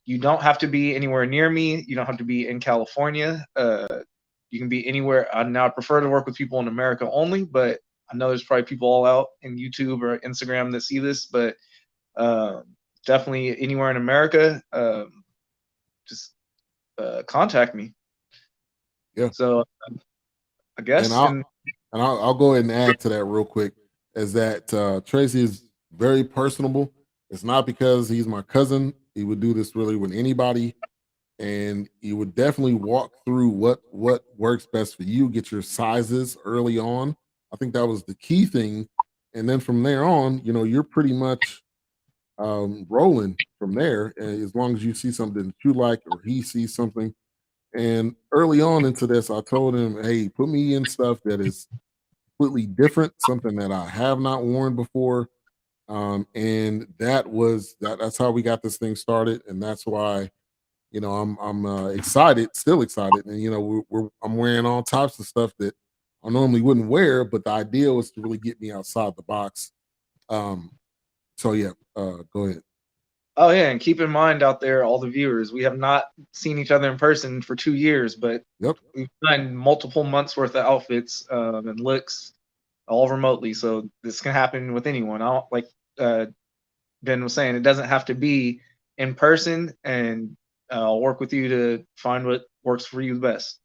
you don't have to be anywhere near me. You don't have to be in California. You can be anywhere. Now I prefer to work with people in America only, but I know there's probably people all out in YouTube or Instagram that see this, but definitely anywhere in America, just contact me. Yeah. So I guess. And I'll go ahead and add to that real quick, is that Tracy is very personable. It's not because he's my cousin. He would do this really with anybody. And you would definitely walk through what works best for you, get your sizes early on. I think that was the key thing. And then from there on, you're pretty much rolling from there, as long as you see something that you like or he sees something. And early on into this, I told him, hey, put me in stuff that is completely different, something that I have not worn before. And that's how we got this thing started. And that's why I'm excited, still excited, and I'm wearing all types of stuff that I normally wouldn't wear, but the idea was to really get me outside the box. So yeah, go ahead. Oh yeah, and keep in mind out there, all the viewers, we have not seen each other in person for 2 years, but we've done multiple months worth of outfits and looks all remotely. So this can happen with anyone. I don't, like Ben was saying, it doesn't have to be in person, and I'll work with you to find what works for you the best.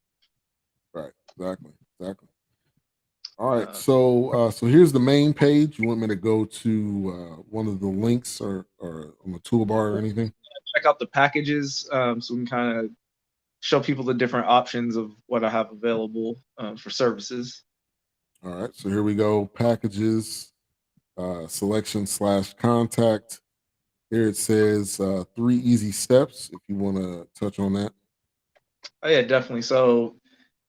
Right. Exactly. All right. So here's the main page. You want me to go to one of the links or on the toolbar or anything? Check out the packages, so we can kind of show people the different options of what I have available for services. All right. So here we go. Packages, selection/contact. Here it says 3 easy steps, if you want to touch on that. Oh yeah, definitely. So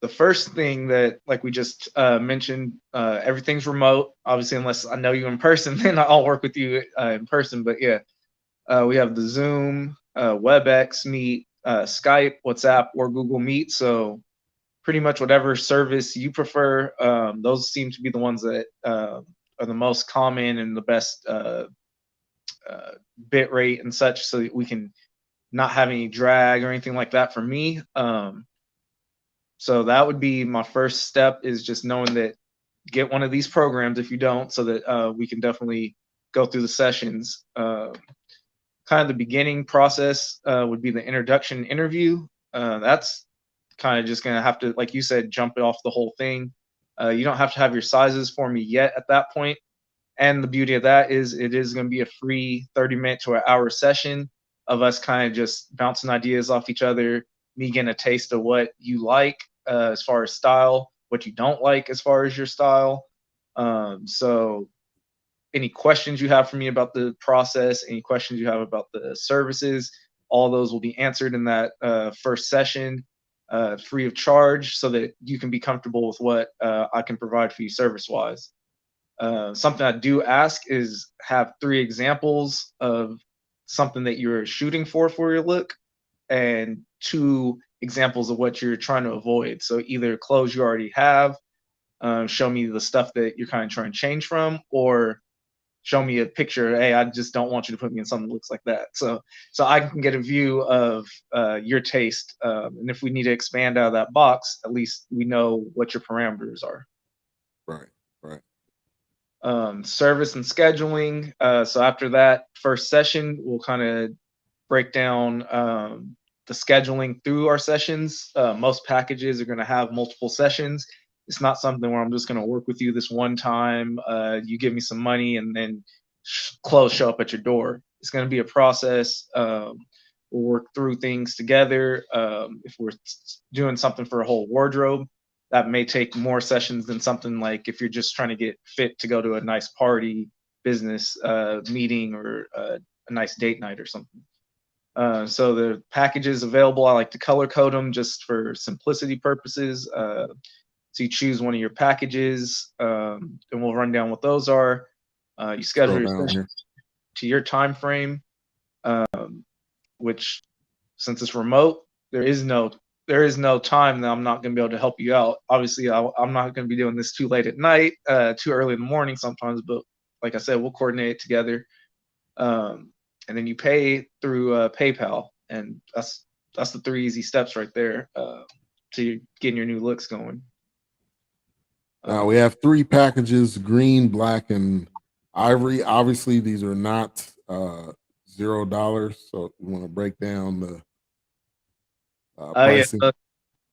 the first thing that, like we just mentioned, everything's remote. Obviously, unless I know you in person, then I'll work with you in person. But yeah, we have the Zoom, WebEx, Meet, Skype, WhatsApp, or Google Meet. So pretty much whatever service you prefer, those seem to be the ones that are the most common and the best bit rate and such, so that we can not have any drag or anything like that for me. So that would be my first step, is just knowing that, get one of these programs if you don't, so that we can definitely go through the sessions. Kind of the beginning process would be the introduction interview. That's kind of just gonna have to, like you said, jump it off the whole thing. You don't have to have your sizes for me yet at that point. And the beauty of that is it is going to be a free 30-minute to an hour session of us kind of just bouncing ideas off each other, me getting a taste of what you like as far as style, what you don't like as far as your style. So any questions you have for me about the process, any questions you have about the services, all those will be answered in that first session, free of charge, so that you can be comfortable with what I can provide for you service-wise. Something I do ask is have 3 examples of something that you're shooting for your look, and 2 examples of what you're trying to avoid. So either clothes you already have, show me the stuff that you're kind of trying to change from, or show me a picture. Hey, I just don't want you to put me in something that looks like that. So I can get a view of your taste, and if we need to expand out of that box, at least we know what your parameters are. Right. Service and scheduling. So after that first session, we'll kind of break down the scheduling through our sessions. Most packages are going to have multiple sessions. It's not something where I'm just going to work with you this one time. You give me some money and then clothes show up at your door. It's going to be a process. We'll work through things together. If we're doing something for a whole wardrobe, that may take more sessions than something like if you're just trying to get fit to go to a nice party, business meeting, or a nice date night or something. So the packages available, I like to color code them just for simplicity purposes. So you choose one of your packages, and we'll run down what those are. You schedule your session to your time frame, which, since it's remote, there is no time that I'm not going to be able to help you out. Obviously, I'm not going to be doing this too late at night, too early in the morning sometimes, but like I said, we'll coordinate it together. And then you pay through PayPal, and that's the 3 easy steps right there to getting your new looks going. We have 3 packages: green, black, and ivory. Obviously, these are not $0, so we want to break down the pricing. Yeah,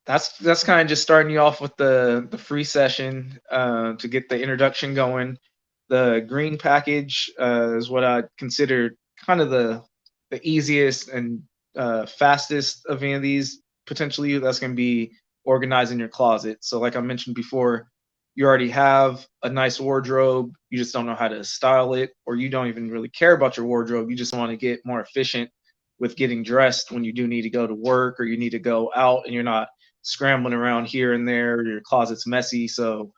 that's kind of just starting you off with the free session to get the introduction going. The green package is what I consider kind of the easiest and fastest of any of these. Potentially, that's going to be organizing your closet. So like I mentioned before, you already have a nice wardrobe, you just don't know how to style it, or you don't even really care about your wardrobe. You just want to get more efficient with getting dressed when you do need to go to work, or you need to go out and you're not scrambling around here and there, your closet's messy. So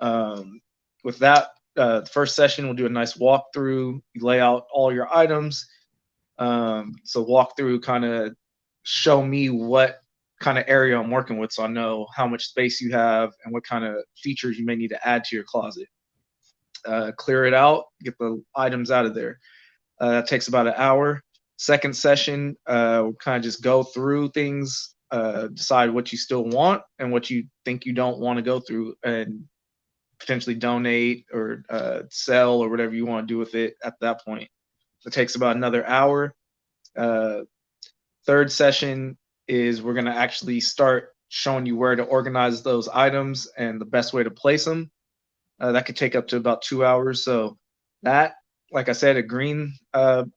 with that, the first session, we'll do a nice walkthrough. You lay out all your items. So walkthrough kind of show me what kind of area I'm working with, so I know how much space you have and what kind of features you may need to add to your closet. Clear it out, get the items out of there. That takes about an hour. Second session, we'll kind of just go through things, decide what you still want and what you think you don't want to go through, and potentially donate or sell or whatever you want to do with it at that point. It takes about another hour. Third session is we're going to actually start showing you where to organize those items and the best way to place them. That could take up to about 2 hours. So that, like I said, a green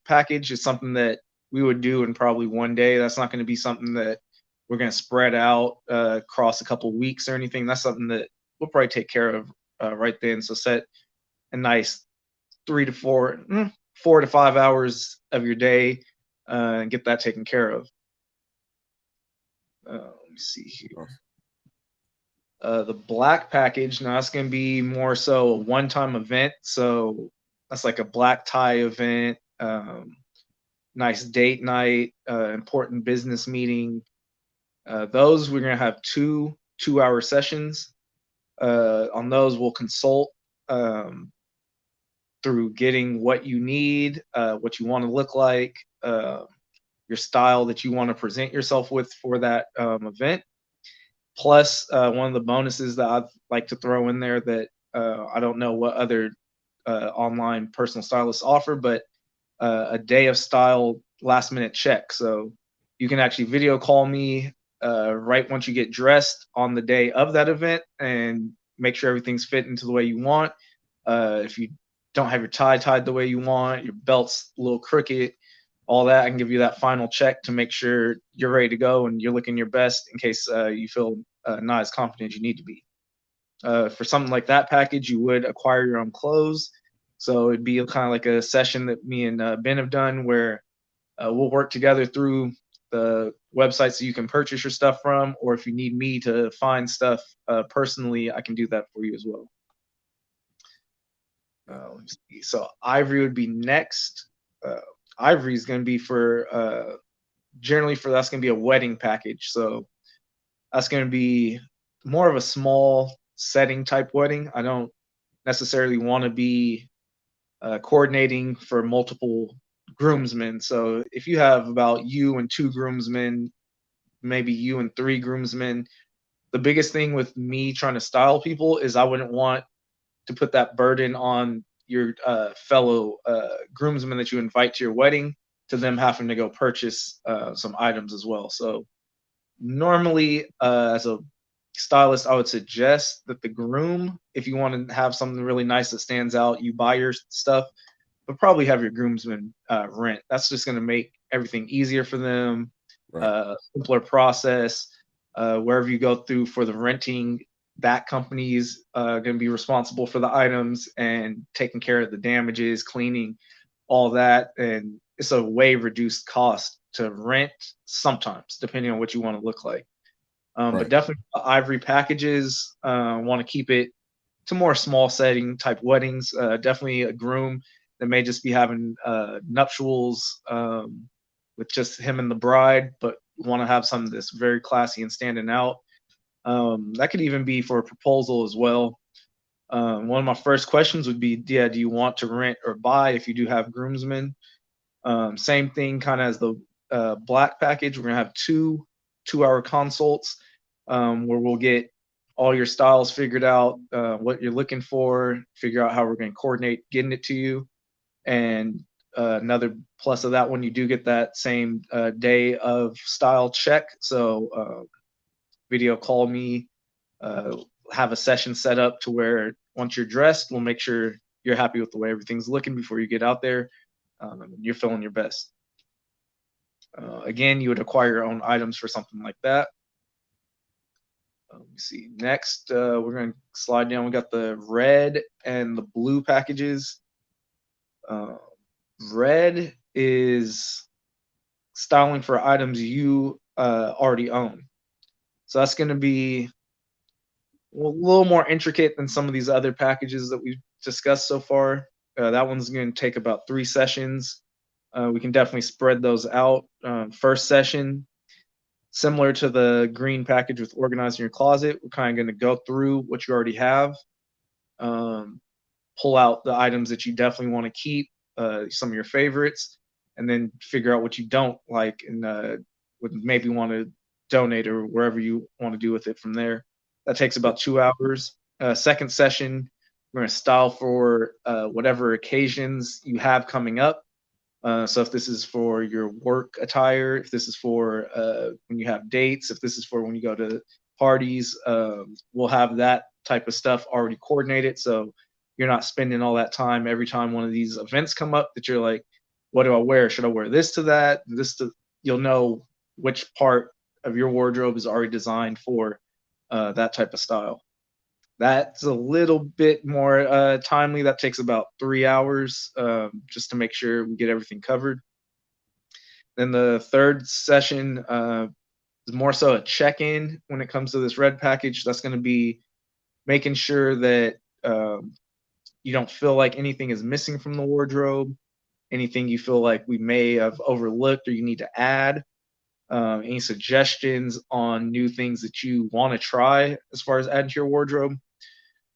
package is something that we would do in probably one day. That's not going to be something that we're going to spread out across a couple weeks or anything. That's something that we'll probably take care of right then. So set a nice 4 to 5 hours of your day and get that taken care of. Let me see here. The black package, now it's going to be more so a one-time event. So that's like a black tie event, nice date night, important business meeting. Those we're going to have 2-hour sessions. On those, we'll consult through getting what you need, what you want to look like, your style that you want to present yourself with for that event. Plus, one of the bonuses that I'd like to throw in there that I don't know what other online personal stylists offer, but a day of style last minute check. So You can actually video call me right once you get dressed on the day of that event and make sure everything's fitting to the way you want. If you don't have your tie tied the way you want, your belt's a little crooked, all that, I can give you that final check to make sure you're ready to go and you're looking your best in case you feel not as confident as you need to be. For something like that package, you would acquire your own clothes. So it'd be kind of like a session that me and Ben have done where we'll work together through the websites that you can purchase your stuff from, or if you need me to find stuff personally, I can do that for you as well. Let me see. So Ivory would be next. Ivory is going to be for generally for that's going to be a wedding package. So that's going to be more of a small setting type wedding. I don't necessarily want to be coordinating for multiple groomsmen. So if you have about you and 2 groomsmen, maybe you and 3 groomsmen, the biggest thing with me trying to style people is I wouldn't want to put that burden on your fellow groomsmen that you invite to your wedding, to them having to go purchase some items as well. So normally, as a stylist, I would suggest that the groom, if you want to have something really nice that stands out, you buy your stuff, but probably have your groomsmen rent. That's just going to make everything easier for them, simpler process. Wherever you go through for the renting, that company's going to be responsible for the items and taking care of the damages, cleaning, all that. And it's a way reduced cost to rent sometimes, depending on what you want to look like. But definitely Ivory packages, want to keep it to more small setting type weddings. Definitely a groom that may just be having nuptials with just him and the bride, but want to have something that's very classy and standing out. That could even be for a proposal as well. One of my first questions would be, do you want to rent or buy if you do have groomsmen? Same thing kind of as the black package. We're going to have 2-hour consults where we'll get all your styles figured out, what you're looking for, figure out how we're going to coordinate getting it to you. And another plus of that one, you do get that same day of style check. So video call me, have a session set up to where once you're dressed, we'll make sure you're happy with the way everything's looking before you get out there. You're feeling your best. Again, you would acquire your own items for something like that. Let me see. Next, we're going to slide down. We got the red and the blue packages. Red is styling for items you already own. So that's going to be a little more intricate than some of these other packages that we've discussed so far. That one's going to take about 3 sessions. We can definitely spread those out. First session, similar to the green package with organizing your closet, we're kind of going to go through what you already have, pull out the items that you definitely want to keep, some of your favorites, and then figure out what you don't like and would maybe want to donate or wherever you want to do with it from there. That takes about 2 hours. Second session, we're going to style for whatever occasions you have coming up. So if this is for your work attire, if this is for when you have dates, if this is for when you go to parties, we'll have that type of stuff already coordinated. So you're not spending all that time every time one of these events come up that you're like, what do I wear? Should I wear this to that? You'll know which part of your wardrobe is already designed for that type of style. That's a little bit more timely. That takes about 3 hours just to make sure we get everything covered. Then the third session is more so a check-in when it comes to this red package. That's going to be making sure that you don't feel like anything is missing from the wardrobe, anything you feel like we may have overlooked or you need to add. Any suggestions on new things that you want to try as far as adding to your wardrobe.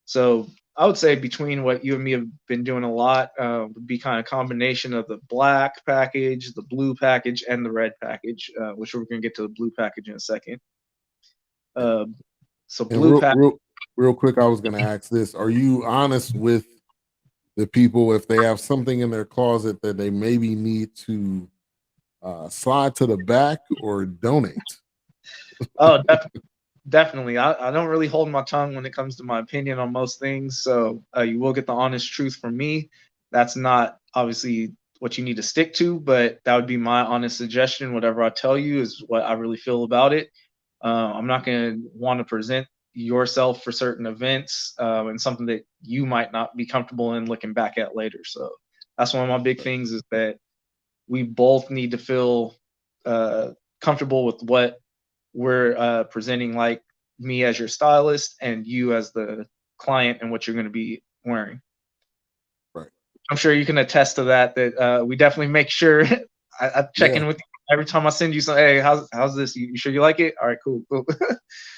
So I would say between what you and me have been doing a lot would be kind of a combination of the black package, the blue package, and the red package, which we're going to get to the blue package in a second. So blue package. Real quick, I was going to ask this. Are you honest with the people if they have something in their closet that they maybe need to slide to the back or donate. Oh, definitely. I don't really hold my tongue when it comes to my opinion on most things. So you will get the honest truth from me. That's not obviously what you need to stick to, but that would be my honest suggestion. Whatever I tell you is what I really feel about it. I'm not going to want to present yourself for certain events and something that you might not be comfortable in looking back at later. So that's one of my big things, is that we both need to feel comfortable with what we're presenting, like me as your stylist and you as the client, and what you're going to be wearing. Right. I'm sure you can attest to that, that we definitely make sure I check in with you every time I send you some. Hey, how's this? You sure you like it? All right, cool.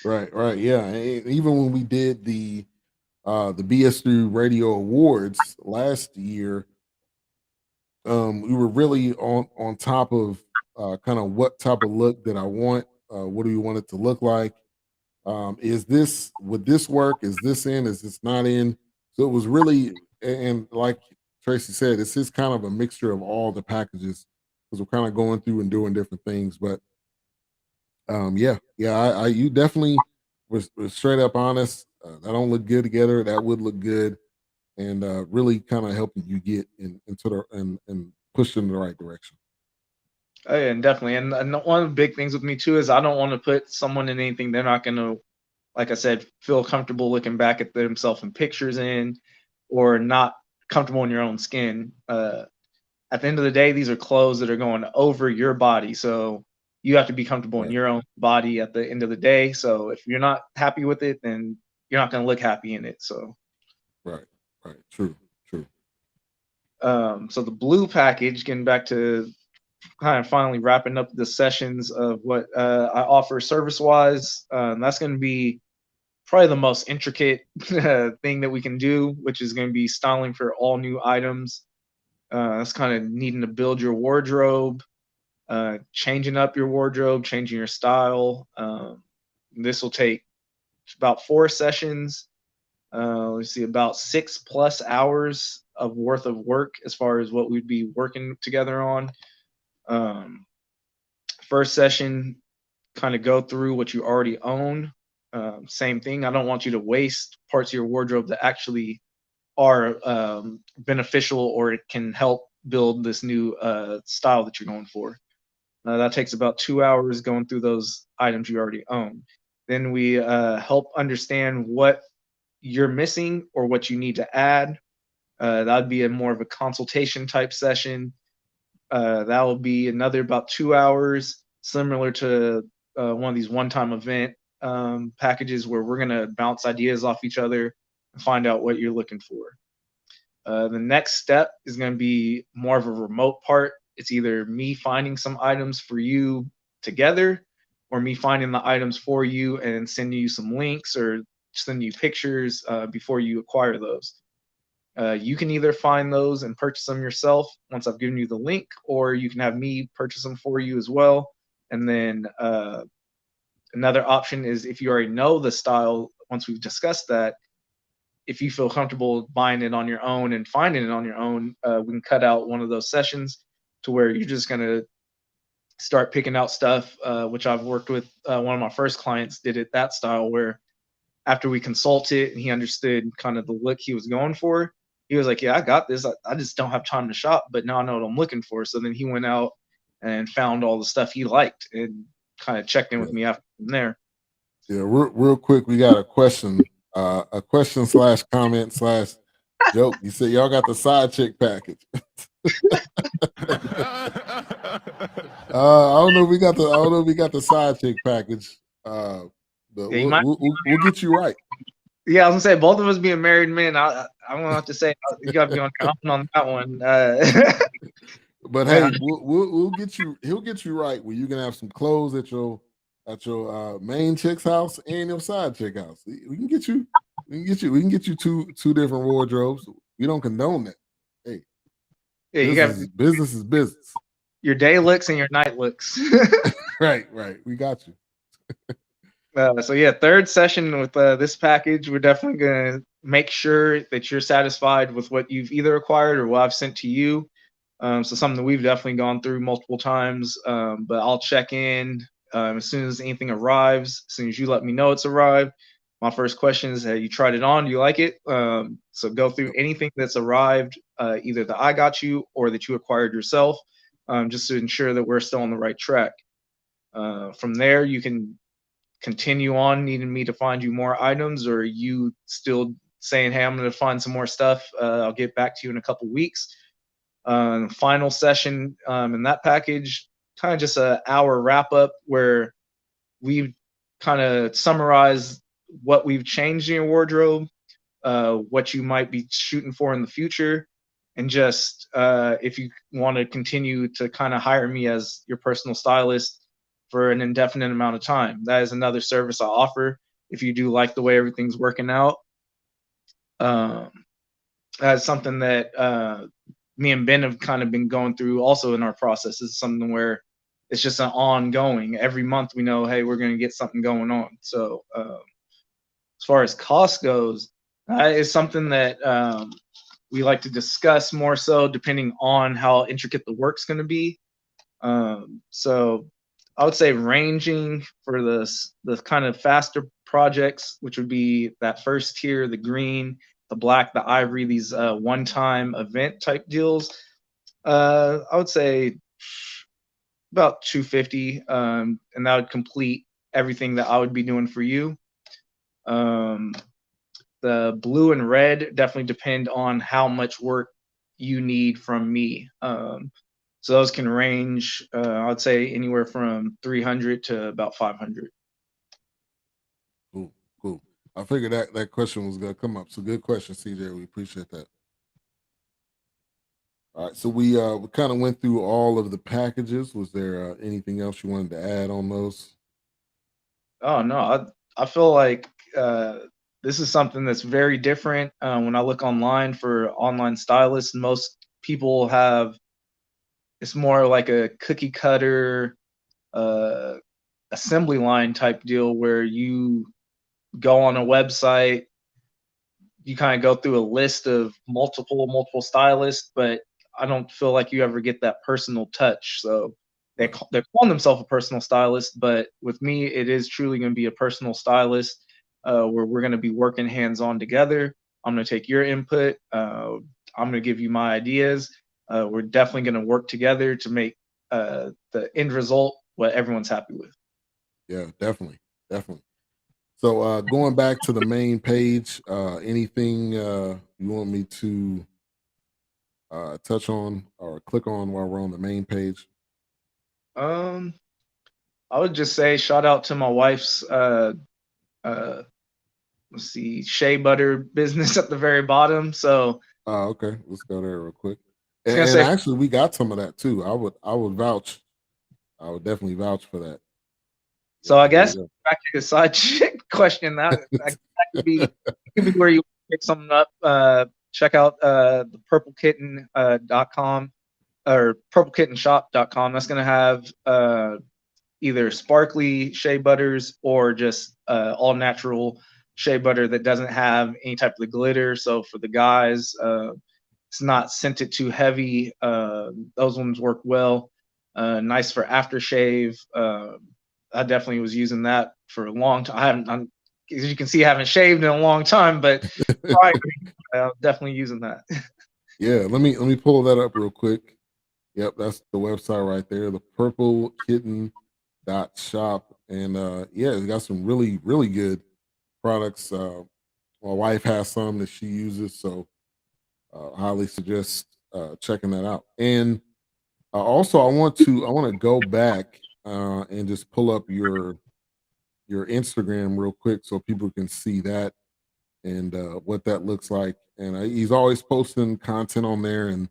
Right. Yeah. And even when we did the BS3 Radio Awards last year, we were really on top of kind of what type of look that I want. What do you want it to look like? Would this work? Is this in? Is this not in? So it was really, and like Tracy said, it's just kind of a mixture of all the packages, because we're kind of going through and doing different things. But you definitely was straight up honest. That don't look good together. That would look good, and really kind of helping you get into the and push in the right direction. Oh, yeah, and definitely. And one of the big things with me too is I don't want to put someone in anything they're not going to, like I said, feel comfortable looking back at themselves in pictures in, or not comfortable in your own skin. At the end of the day, these are clothes that are going over your body. So you have to be comfortable in your own body at the end of the day. So if you're not happy with it, then you're not going to look happy in it. So Right. True. So the blue package, getting back to kind of finally wrapping up the sessions of what I offer service-wise, that's going to be probably the most intricate thing that we can do, which is going to be styling for all new items. That's kind of needing to build your wardrobe, changing up your wardrobe, changing your style. This will take about 4 sessions. Let's see, about 6+ hours of worth of work as far as what we'd be working together on. First session, kind of go through what you already own. Same thing. I don't want you to waste parts of your wardrobe that actually are beneficial, or it can help build this new style that you're going for. That takes about 2 hours going through those items you already own. Then we help understand what you're missing or what you need to add. That would be more of a consultation type session. That will be another about 2 hours, similar to one of these one-time event packages where we're going to bounce ideas off each other and find out what you're looking for. The next step is going to be more of a remote part. It's either me finding some items for you together, or me finding the items for you and sending you some links or sending you pictures before you acquire those. You can either find those and purchase them yourself once I've given you the link, or you can have me purchase them for you as well. And then another option is, if you already know the style, once we've discussed that, if you feel comfortable buying it on your own and finding it on your own, we can cut out one of those sessions to where you're just going to start picking out stuff, which I've worked with. One of my first clients did it that style, where after we consulted and he understood kind of the look he was going for, he was like, yeah, I got this. I just don't have time to shop, but now I know what I'm looking for. So then he went out and found all the stuff he liked and kind of checked in with me after from there. Yeah, real quick, we got a question / comment / joke. You said y'all got the side chick package. I don't know if we got the side chick package. But Yeah, we'll get you right. Yeah, I was gonna say, both of us being married men, I don't have to say, you gotta be on that one. But hey, we'll get you. He'll get you right, where you can have some clothes at your main chick's house and your side chick house. We can get you. We can get you two different wardrobes. We don't condone that. Hey, yeah, business is business. Your day looks and your night looks. Right. We got you. So yeah, third session with this package, we're definitely gonna make sure that you're satisfied with what you've either acquired or what I've sent to you. So something that we've definitely gone through multiple times. But I'll check in as soon as anything arrives. As soon as you let me know it's arrived. My first question is, have you tried it on? Do you like it? So go through anything that's arrived, either that I got you or that you acquired yourself, just to ensure that we're still on the right track. From there, you can continue on needing me to find you more items, or you still saying, hey, I'm going to find some more stuff. I'll get back to you in a couple weeks. Final session in that package, kind of just an hour wrap up where we've kind of summarized what we've changed in your wardrobe, what you might be shooting for in the future, and just if you want to continue to kind of hire me as your personal stylist for an indefinite amount of time. That is another service I offer if you do like the way everything's working out. That's something that me and Ben have kind of been going through also in our process. It's something where it's just an ongoing. Every month we know, hey, we're going to get something going on. So as far as cost goes, it's something that we like to discuss more so depending on how intricate the work's going to be. So I would say ranging for the kind of faster projects, which would be that first tier, the green, the black, the ivory, these one-time event type deals. I would say about $250, and that would complete everything that I would be doing for you. The blue and red definitely depend on how much work you need from me. So those can range, I'd say anywhere from 300 to about 500. Cool. I figured that question was going to come up. So good question, CJ. We appreciate that. All right. So we kind of went through all of the packages. Was there anything else you wanted to add on those? Oh, no. I feel like this is something that's very different. When I look online for online stylists, most people have, it's more like a cookie cutter assembly line type deal where you go on a website, you kind of go through a list of multiple stylists, but I don't feel like you ever get that personal touch. So they're calling themselves a personal stylist, but with me, it is truly going to be a personal stylist where we're going to be working hands-on together. I'm going to take your input. I'm going to give you my ideas. We're definitely going to work together to make the end result what everyone's happy with. Yeah, definitely. So going back to the main page, anything you want me to touch on or click on while we're on the main page? I would just say shout out to my wife's let's see, shea butter business at the very bottom. So okay, let's go there real quick. I was And, gonna and say, actually, we got some of that too. I would vouch. I would definitely vouch for that. so I There you guess go. back to the side chick question, that could be where you pick something up. Check out the purplekitten.com or purplekittenshop.com. That's gonna have either sparkly shea butters or just all natural shea butter that doesn't have any type of the glitter. So for the guys, it's not scented too heavy. Those ones work well. Nice for aftershave. I definitely was using that for a long time. As you can see, I haven't shaved in a long time, but definitely using that. Yeah, let me pull that up real quick. Yep, that's the website right there, the purplekitten.shop. And yeah, it's got some really good products. My wife has some that she uses, so highly suggest checking that out. And also, I want to go back and just pull up your Instagram real quick so people can see that and what that looks like. And he's always posting content on there and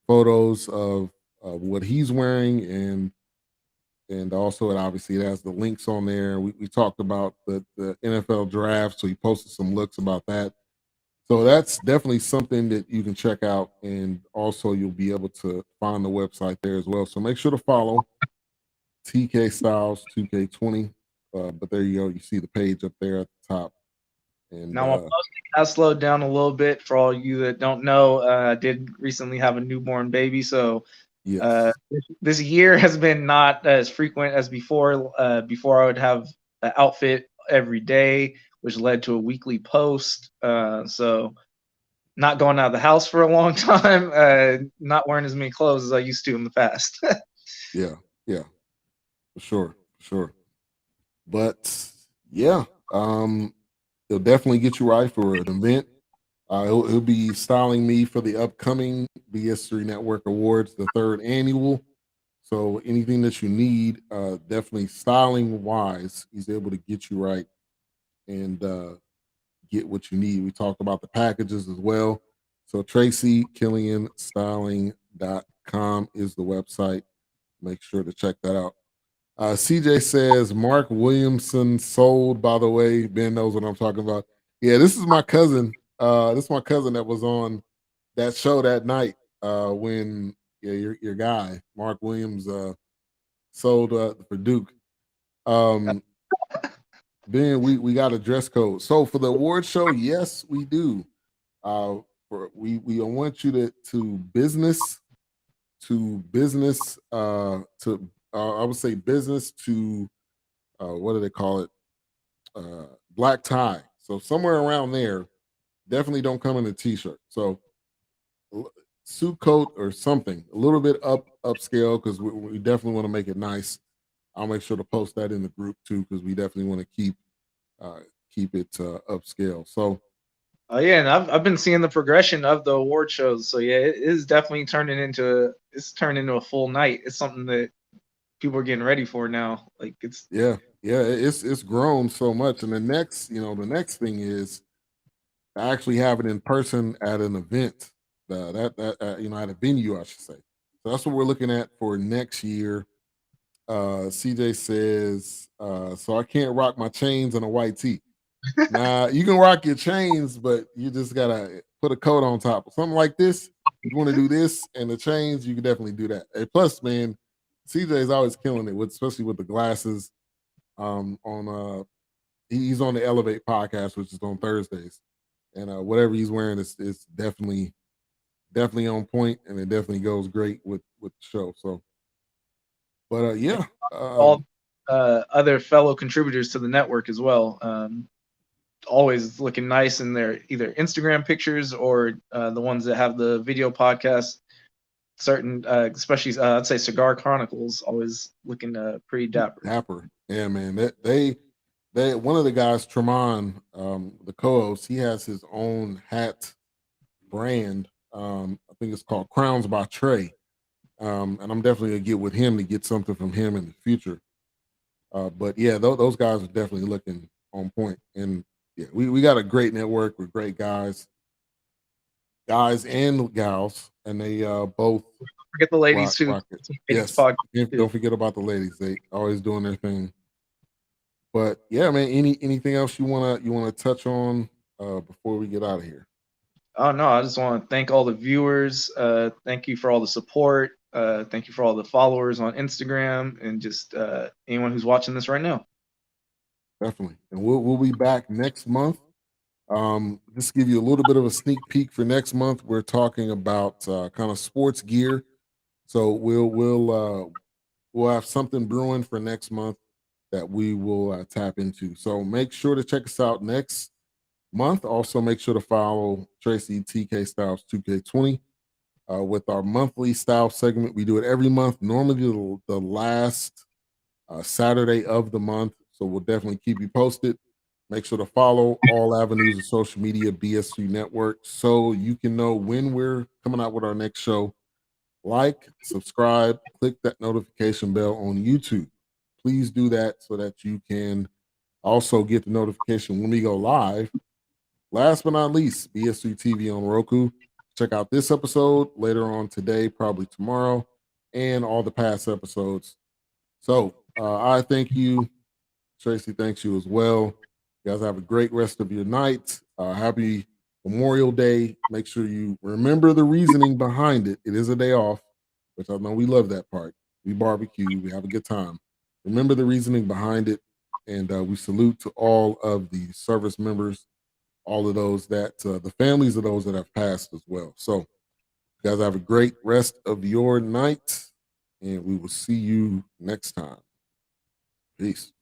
photos of what he's wearing, and also it has the links on there. We talked about the NFL draft, so he posted some looks about that. So that's definitely something that you can check out, and also you'll be able to find the website there as well. So make sure to follow TK Styles 2K20. But there you go. You see the page up there at the top. And Now, my posting has slowed down a little bit. For all you that don't know, I did recently have a newborn baby, so yes, this year has been not as frequent as before. Before I would have an outfit every day, which led to a weekly post. So not going out of the house for a long time, not wearing as many clothes as I used to in the past. yeah, yeah, for sure, for sure. But yeah, he'll definitely get you right for an event. He'll be styling me for the upcoming BS3 Network Awards, the 3rd annual. So anything that you need, definitely styling wise, he's able to get you right and get what you need. We talked about the packages as well. So Tracy Killian Styling.com is the website. Make sure to check that out. CJ says Mark Williamson sold, by the way. Ben knows what I'm talking about. Yeah, this is my cousin. This is my cousin that was on that show that night when your guy, Mark Williams, sold for Duke. Ben, we got a dress code. So for the award show, yes, we do. We want you to business I would say business to what do they call it? Black tie. So somewhere around there, definitely don't come in a t-shirt. So suit coat or something, a little bit upscale because we definitely want to make it nice. I'll make sure to post that in the group too because we definitely want to keep it upscale. So Oh yeah, and I've been seeing the progression of the award shows. So yeah, it is definitely turned into a full night. It's something that people are getting ready for now. Like it's it's grown so much. And the next thing is to actually have it in person at an event. At a venue, I should say. So that's what we're looking at for next year. CJ says, so I can't rock my chains and a white tee. Nah, you can rock your chains, but you just gotta put a coat on top. Something like this. If you want to do this and the chains, you can definitely do that. And plus, man, CJ is always killing it especially with the glasses. He's on the Elevate podcast, which is on Thursdays, and whatever he's wearing is definitely on point, and it definitely goes great with the show. So, but all other fellow contributors to the network as well. Always looking nice in their either Instagram pictures or the ones that have the video podcast. Certain, especially I'd say Cigar Chronicles, always looking pretty dapper. Dapper, yeah, man. They one of the guys, Tremont, the co-host, he has his own hat brand. I think it's called Crowns by Trey. And I'm definitely gonna get with him to get something from him in the future. But yeah, those guys are definitely looking on point. And yeah, we got a great network with great guys and gals, and they both forget the ladies too. Yes, don't forget about the ladies. They always doing their thing. But yeah, man, anything else you wanna touch on before we get out of here? Oh no, I just want to thank all the viewers. Thank you for all the support. Thank you for all the followers on Instagram and just anyone who's watching this right now. Definitely. And we'll be back next month. Just give you a little bit of a sneak peek for next month. We're talking about kind of sports gear. So we'll have something brewing for next month that we will tap into. So make sure to check us out next month. Also make sure to follow Tracy TK Styles 2K20 with our monthly style segment. We do it every month, normally the last Saturday of the month. So we'll definitely keep you posted. Make sure to follow all avenues of social media, BS3 Network, so you can know when we're coming out with our next show. Like, subscribe, click that notification bell on YouTube. Please do that so that you can also get the notification when we go live. Last but not least, BS3 TV on Roku. Check out this episode later on today, probably tomorrow, and all the past episodes. So I thank you. Tracy thanks you as well. You guys have a great rest of your night. Happy Memorial Day. Make sure you remember the reasoning behind it. It is a day off, which I know we love that part. We barbecue. We have a good time. Remember the reasoning behind it. And we salute to all of the service members all of those that the families of those that have passed as well. So, you guys have a great rest of your night, and we will see you next time. Peace.